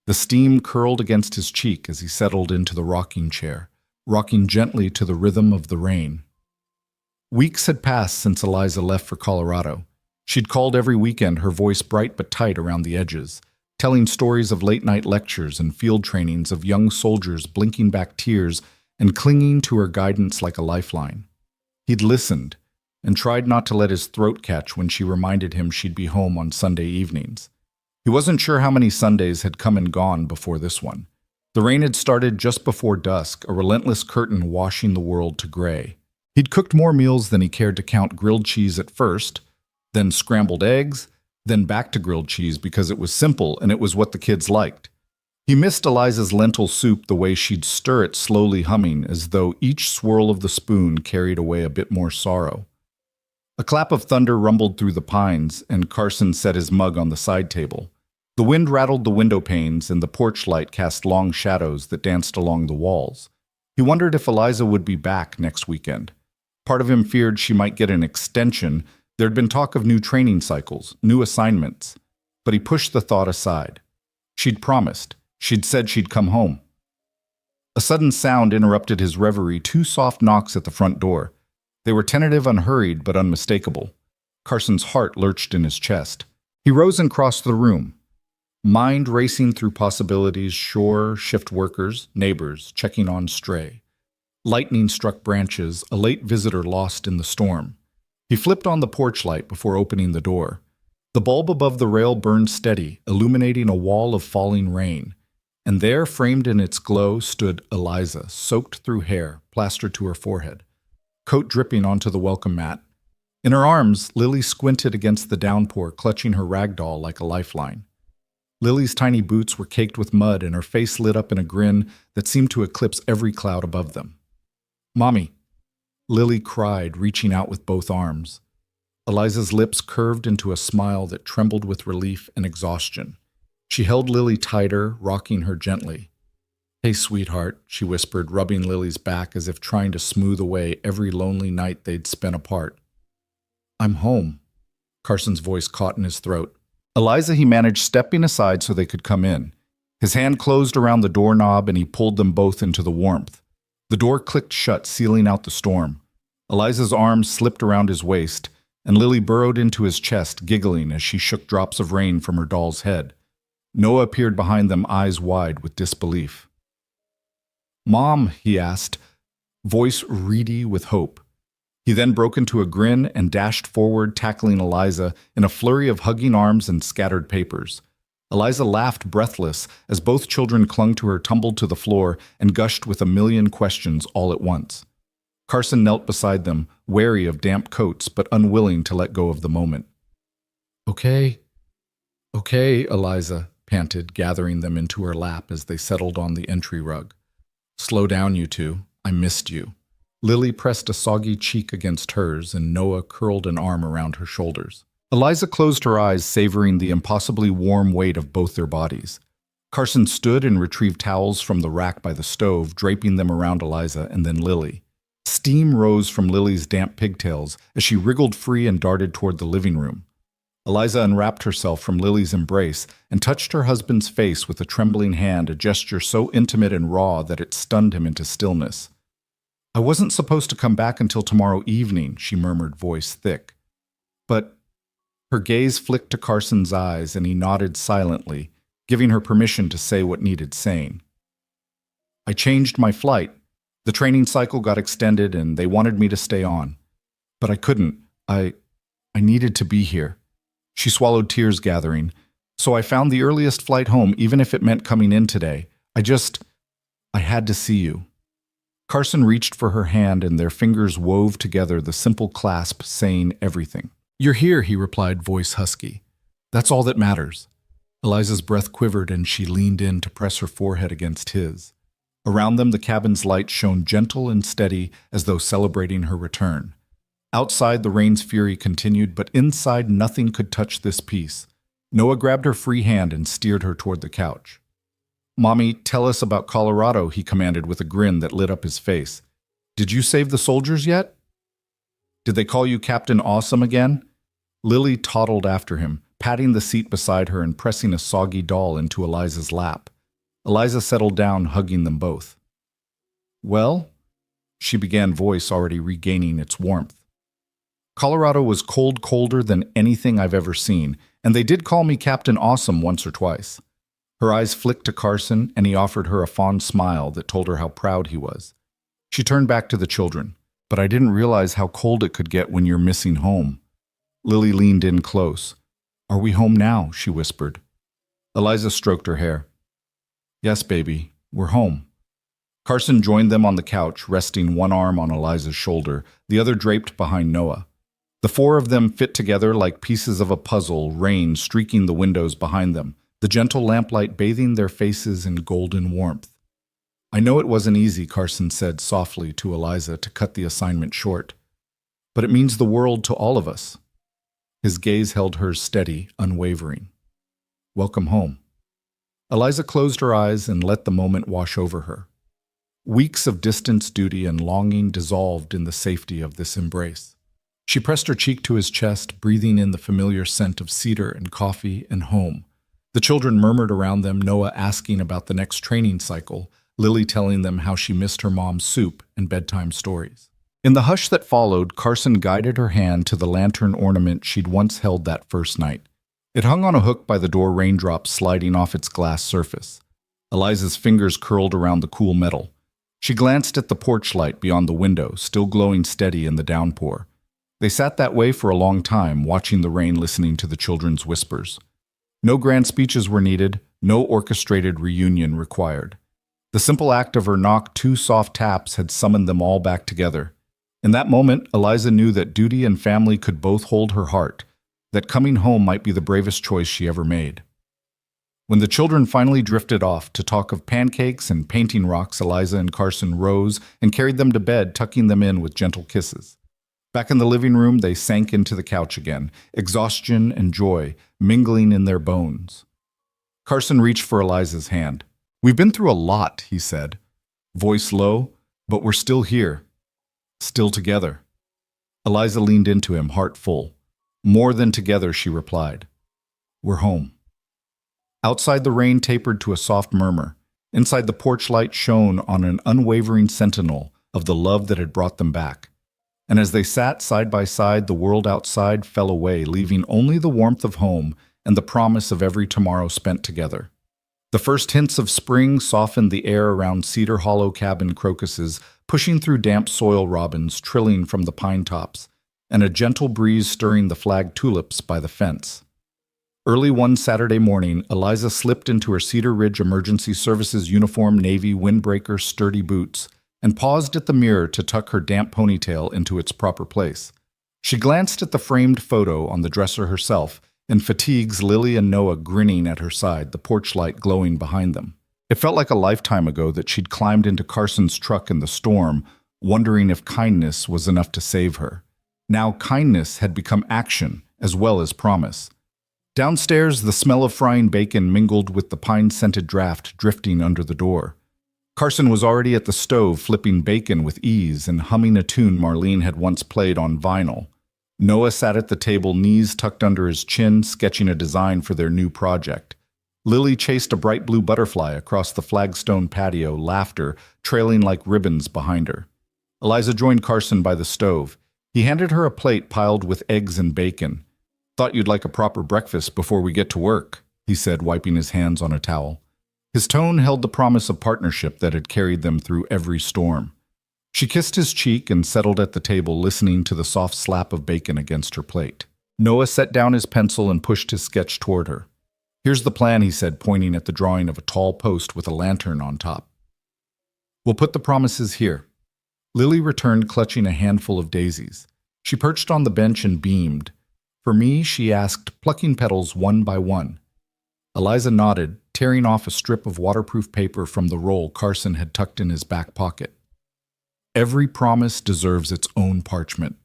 The steam curled against his cheek as he settled into the rocking chair, rocking gently to the rhythm of the rain. Weeks had passed since Eliza left for Colorado. She'd called every weekend, her voice bright but tight around the edges, telling stories of late-night lectures and field trainings of young soldiers blinking back tears and clinging to her guidance like a lifeline. He'd listened and tried not to let his throat catch when she reminded him she'd be home on Sunday evenings. He wasn't sure how many Sundays had come and gone before this one. The rain had started just before dusk, a relentless curtain washing the world to gray. He'd cooked more meals than he cared to count, grilled cheese at first, then scrambled eggs, then back to grilled cheese because it was simple and it was what the kids liked. He missed Eliza's lentil soup, the way she'd stir it slowly, humming, as though each swirl of the spoon carried away a bit more sorrow. A clap of thunder rumbled through the pines, and Carson set his mug on the side table. The wind rattled the window panes, and the porch light cast long shadows that danced along the walls. He wondered if Eliza would be back next weekend. Part of him feared she might get an extension. There'd been talk of new training cycles, new assignments, but he pushed the thought aside. She'd promised. She'd said she'd come home. A sudden sound interrupted his reverie, 2 soft knocks at the front door. They were tentative, unhurried, but unmistakable. Carson's heart lurched in his chest. He rose and crossed the room, mind racing through possibilities, shore, shift workers, neighbors, checking on stray. Lightning struck branches, a late visitor lost in the storm. He flipped on the porch light before opening the door. The bulb above the rail burned steady, illuminating a wall of falling rain. And there, framed in its glow, stood Eliza, soaked through hair, plastered to her forehead, coat dripping onto the welcome mat. In her arms, Lily squinted against the downpour, clutching her rag doll like a lifeline. Lily's tiny boots were caked with mud, and her face lit up in a grin that seemed to eclipse every cloud above them. "Mommy," Lily cried, reaching out with both arms. Eliza's lips curved into a smile that trembled with relief and exhaustion. She held Lily tighter, rocking her gently. "Hey, sweetheart," she whispered, rubbing Lily's back as if trying to smooth away every lonely night they'd spent apart. "I'm home," Carson's voice caught in his throat. Eliza, he managed stepping aside so they could come in. His hand closed around the doorknob and he pulled them both into the warmth. The door clicked shut, sealing out the storm. Eliza's arms slipped around his waist, and Lily burrowed into his chest, giggling as she shook drops of rain from her doll's head. Noah appeared behind them, eyes wide with disbelief. "Mom," he asked, voice reedy with hope. He then broke into a grin and dashed forward, tackling Eliza in a flurry of hugging arms and scattered papers. Eliza laughed, breathless, as both children clung to her, tumbled to the floor, and gushed with a million questions all at once. Carson knelt beside them, wary of damp coats but unwilling to let go of the moment. Okay, Eliza panted, gathering them into her lap as they settled on the entry rug. "Slow down, you two. I missed you." Lily pressed a soggy cheek against hers, and Noah curled an arm around her shoulders. Eliza closed her eyes, savoring the impossibly warm weight of both their bodies. Carson stood and retrieved towels from the rack by the stove, draping them around Eliza and then Lily. Steam rose from Lily's damp pigtails as she wriggled free and darted toward the living room. Eliza unwrapped herself from Lily's embrace and touched her husband's face with a trembling hand, a gesture so intimate and raw that it stunned him into stillness. "I wasn't supposed to come back until tomorrow evening," she murmured, voice thick. But her gaze flicked to Carson's eyes, and he nodded silently, giving her permission to say what needed saying. "I changed my flight. The training cycle got extended, and they wanted me to stay on. But I couldn't. I needed to be here." She swallowed, tears gathering. "So I found the earliest flight home, even if it meant coming in today. I had to see you." Carson reached for her hand, and their fingers wove together the simple clasp, saying everything. "You're here," he replied, voice husky. "That's all that matters." Eliza's breath quivered, and she leaned in to press her forehead against his. Around them, the cabin's light shone gentle and steady, as though celebrating her return. Outside, the rain's fury continued, but inside, nothing could touch this peace. Noah grabbed her free hand and steered her toward the couch. "Mommy, tell us about Colorado," he commanded with a grin that lit up his face. "Did you save the soldiers yet? Did they call you Captain Awesome again?" Lily toddled after him, patting the seat beside her and pressing a soggy doll into Eliza's lap. Eliza settled down, hugging them both. "Well," she began, voice already regaining its warmth. "Colorado was colder than anything I've ever seen, and they did call me Captain Awesome once or twice." Her eyes flicked to Carson, and he offered her a fond smile that told her how proud he was. She turned back to the children. "But I didn't realize how cold it could get when you're missing home." Lily leaned in close. "Are we home now?" she whispered. Eliza stroked her hair. "Yes, baby, we're home." Carson joined them on the couch, resting one arm on Eliza's shoulder, the other draped behind Noah. The four of them fit together like pieces of a puzzle, rain streaking the windows behind them, the gentle lamplight bathing their faces in golden warmth. "I know it wasn't easy," Carson said softly to Eliza to cut the assignment short. "But it means the world to all of us." His gaze held hers steady, unwavering. "Welcome home." Eliza closed her eyes and let the moment wash over her. Weeks of distance, duty, and longing dissolved in the safety of this embrace. She pressed her cheek to his chest, breathing in the familiar scent of cedar and coffee and home. The children murmured around them, Noah asking about the next training cycle, Lily telling them how she missed her mom's soup and bedtime stories. In the hush that followed, Carson guided her hand to the lantern ornament she'd once held that first night. It hung on a hook by the door, raindrops sliding off its glass surface. Eliza's fingers curled around the cool metal. She glanced at the porch light beyond the window, still glowing steady in the downpour. They sat that way for a long time, watching the rain, listening to the children's whispers. No grand speeches were needed, no orchestrated reunion required. The simple act of her knock, 2 soft taps, had summoned them all back together. In that moment, Eliza knew that duty and family could both hold her heart, that coming home might be the bravest choice she ever made. When the children finally drifted off to talk of pancakes and painting rocks, Eliza and Carson rose and carried them to bed, tucking them in with gentle kisses. Back in the living room, they sank into the couch again, exhaustion and joy mingling in their bones. Carson reached for Eliza's hand. "We've been through a lot," he said, voice low, "but we're still here, still together." Eliza leaned into him, heart full. "More than together," she replied. "We're home." Outside, the rain tapered to a soft murmur. Inside, the porch light shone on an unwavering sentinel of the love that had brought them back. And as they sat side by side, the world outside fell away, leaving only the warmth of home and the promise of every tomorrow spent together. The first hints of spring softened the air around Cedar Hollow cabin crocuses, pushing through damp soil robins trilling from the pine tops, and a gentle breeze stirring the flagged tulips by the fence. Early one Saturday morning, Eliza slipped into her Cedar Ridge Emergency Services uniform, navy windbreaker sturdy boots, and paused at the mirror to tuck her damp ponytail into its proper place. She glanced at the framed photo on the dresser herself, in fatigues, Lily and Noah grinning at her side, the porch light glowing behind them. It felt like a lifetime ago that she'd climbed into Carson's truck in the storm, wondering if kindness was enough to save her. Now kindness had become action as well as promise. Downstairs, the smell of frying bacon mingled with the pine-scented draft drifting under the door. Carson was already at the stove flipping bacon with ease and humming a tune Marlene had once played on vinyl. Noah sat at the table, knees tucked under his chin, sketching a design for their new project. Lily chased a bright blue butterfly across the flagstone patio, laughter trailing like ribbons behind her. Eliza joined Carson by the stove. He handed her a plate piled with eggs and bacon. "Thought you'd like a proper breakfast before we get to work," he said, wiping his hands on a towel. His tone held the promise of partnership that had carried them through every storm. She kissed his cheek and settled at the table, listening to the soft slap of bacon against her plate. Noah set down his pencil and pushed his sketch toward her. "Here's the plan," he said, pointing at the drawing of a tall post with a lantern on top. "We'll put the promises here." Lily returned, clutching a handful of daisies. She perched on the bench and beamed. "For me," she asked, plucking petals one by one. Eliza nodded, tearing off a strip of waterproof paper from the roll Carson had tucked in his back pocket. "Every promise deserves its own parchment."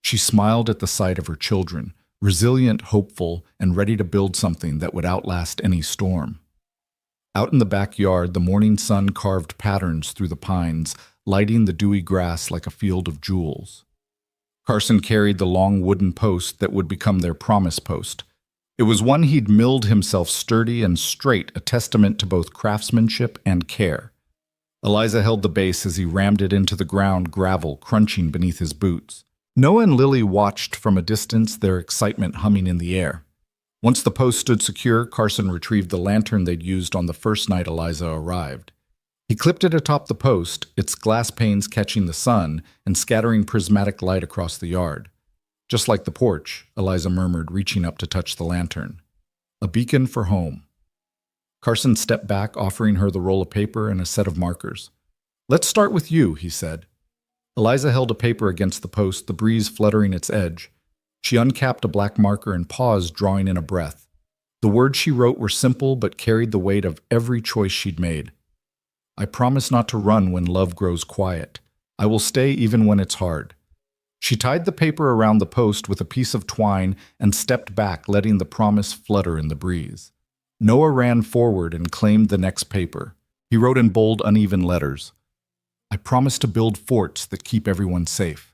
She smiled at the sight of her children, resilient, hopeful, and ready to build something that would outlast any storm. Out in the backyard, the morning sun carved patterns through the pines, lighting the dewy grass like a field of jewels. Carson carried the long wooden post that would become their promise post. It was one he'd milled himself sturdy and straight, a testament to both craftsmanship and care. Eliza held the base as he rammed it into the ground, gravel crunching beneath his boots. Noah and Lily watched from a distance, their excitement humming in the air. Once the post stood secure, Carson retrieved the lantern they'd used on the first night Eliza arrived. He clipped it atop the post, its glass panes catching the sun and scattering prismatic light across the yard. "Just like the porch," Eliza murmured, reaching up to touch the lantern. "A beacon for home." Carson stepped back, offering her the roll of paper and a set of markers. "Let's start with you," he said. Eliza held a paper against the post, the breeze fluttering its edge. She uncapped a black marker and paused, drawing in a breath. The words she wrote were simple but carried the weight of every choice she'd made. "I promise not to run when love grows quiet. I will stay even when it's hard." She tied the paper around the post with a piece of twine and stepped back, letting the promise flutter in the breeze. Noah ran forward and claimed the next paper. He wrote in bold, uneven letters, "I promise to build forts that keep everyone safe."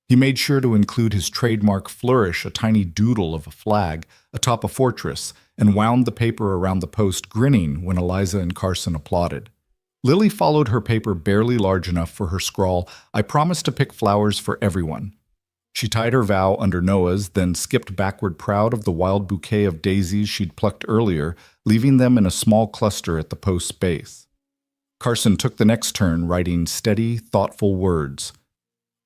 He made sure to include his trademark flourish, a tiny doodle of a flag atop a fortress, and wound the paper around the post, grinning when Eliza and Carson applauded. Lily followed her paper, barely large enough for her scrawl, "I promise to pick flowers for everyone." She tied her vow under Noah's, then skipped backward, proud of the wild bouquet of daisies she'd plucked earlier, leaving them in a small cluster at the post's base. Carson took the next turn, writing steady, thoughtful words.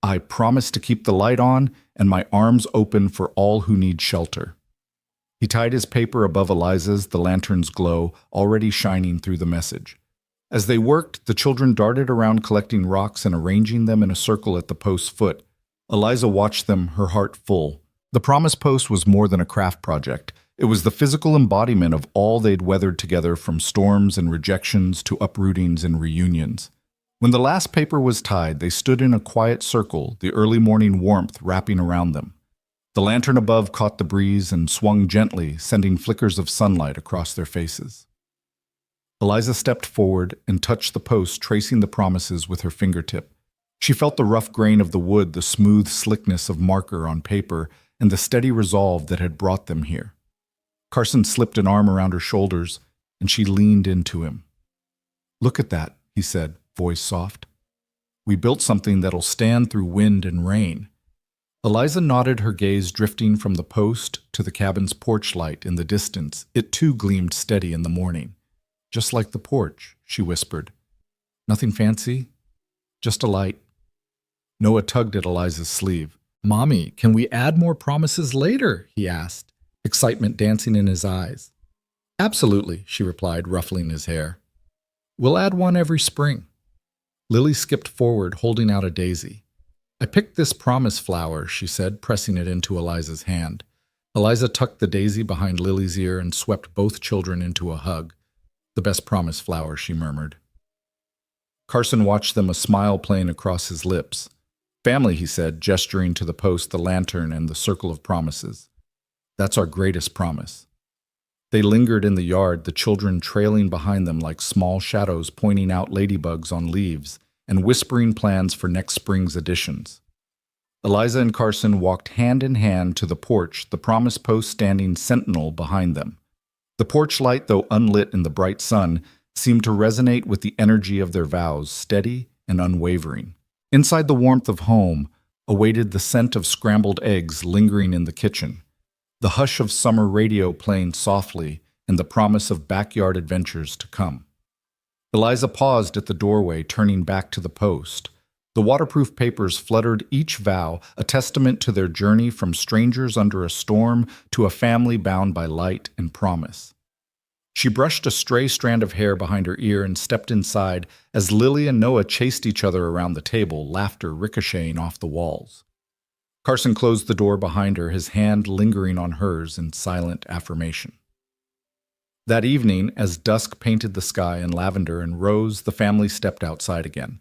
"I promise to keep the light on and my arms open for all who need shelter." He tied his paper above Eliza's, the lantern's glow already shining through the message. As they worked, the children darted around collecting rocks and arranging them in a circle at the post's foot. Eliza watched them, her heart full. The promise post was more than a craft project. It was the physical embodiment of all they'd weathered together, from storms and rejections to uprootings and reunions. When the last paper was tied, they stood in a quiet circle, the early morning warmth wrapping around them. The lantern above caught the breeze and swung gently, sending flickers of sunlight across their faces. Eliza stepped forward and touched the post, tracing the promises with her fingertip. She felt the rough grain of the wood, the smooth slickness of marker on paper, and the steady resolve that had brought them here. Carson slipped an arm around her shoulders, and she leaned into him. "Look at that," he said, voice soft. "We built something that'll stand through wind and rain." Eliza nodded, her gaze drifting from the post to the cabin's porch light in the distance. It too gleamed steady in the morning. "Just like the porch," she whispered. "Nothing fancy, just a light." Noah tugged at Eliza's sleeve. "Mommy, can we add more promises later?" he asked, excitement dancing in his eyes. "Absolutely," she replied, ruffling his hair. "We'll add one every spring." Lily skipped forward, holding out a daisy. "I picked this promise flower," she said, pressing it into Eliza's hand. Eliza tucked the daisy behind Lily's ear and swept both children into a hug. "The best promise flower," she murmured. Carson watched them, a smile playing across his lips. "Family," he said, gesturing to the post, the lantern, and the circle of promises. That's our greatest promise. They lingered in the yard, the children trailing behind them like small shadows pointing out ladybugs on leaves and whispering plans for next spring's additions. Eliza and Carson walked hand in hand to the porch, the promise post standing sentinel behind them. The porch light, though unlit in the bright sun, seemed to resonate with the energy of their vows, steady and unwavering. Inside the warmth of home awaited the scent of scrambled eggs lingering in the kitchen, the hush of summer radio playing softly, and the promise of backyard adventures to come. Eliza paused at the doorway, turning back to the post. The waterproof papers fluttered each vow, a testament to their journey from strangers under a storm to a family bound by light and promise. She brushed a stray strand of hair behind her ear and stepped inside as Lily and Noah chased each other around the table, laughter ricocheting off the walls. Carson closed the door behind her, his hand lingering on hers in silent affirmation. That evening, as dusk painted the sky in lavender and rose, the family stepped outside again.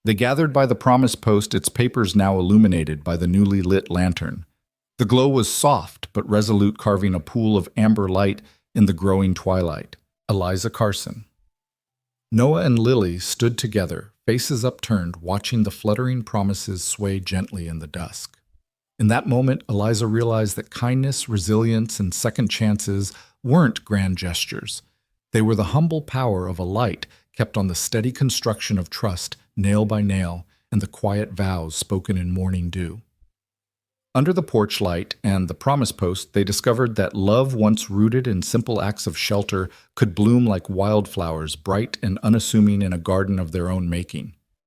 They gathered by the promise post, its papers now illuminated by the newly lit lantern. The glow was soft but resolute, carving a pool of amber light in the growing twilight. Eliza Carson. Noah and Lily stood together, faces upturned, watching the fluttering promises sway gently in the dusk. In that moment, Eliza realized that kindness, resilience, and second chances weren't grand gestures. They were the humble power of a light kept on the steady construction of trust, nail by nail, and the quiet vows spoken in morning dew. Under the porch light and the promise post, they discovered that love once rooted in simple acts of shelter could bloom like wildflowers, bright and unassuming in a garden of their own making.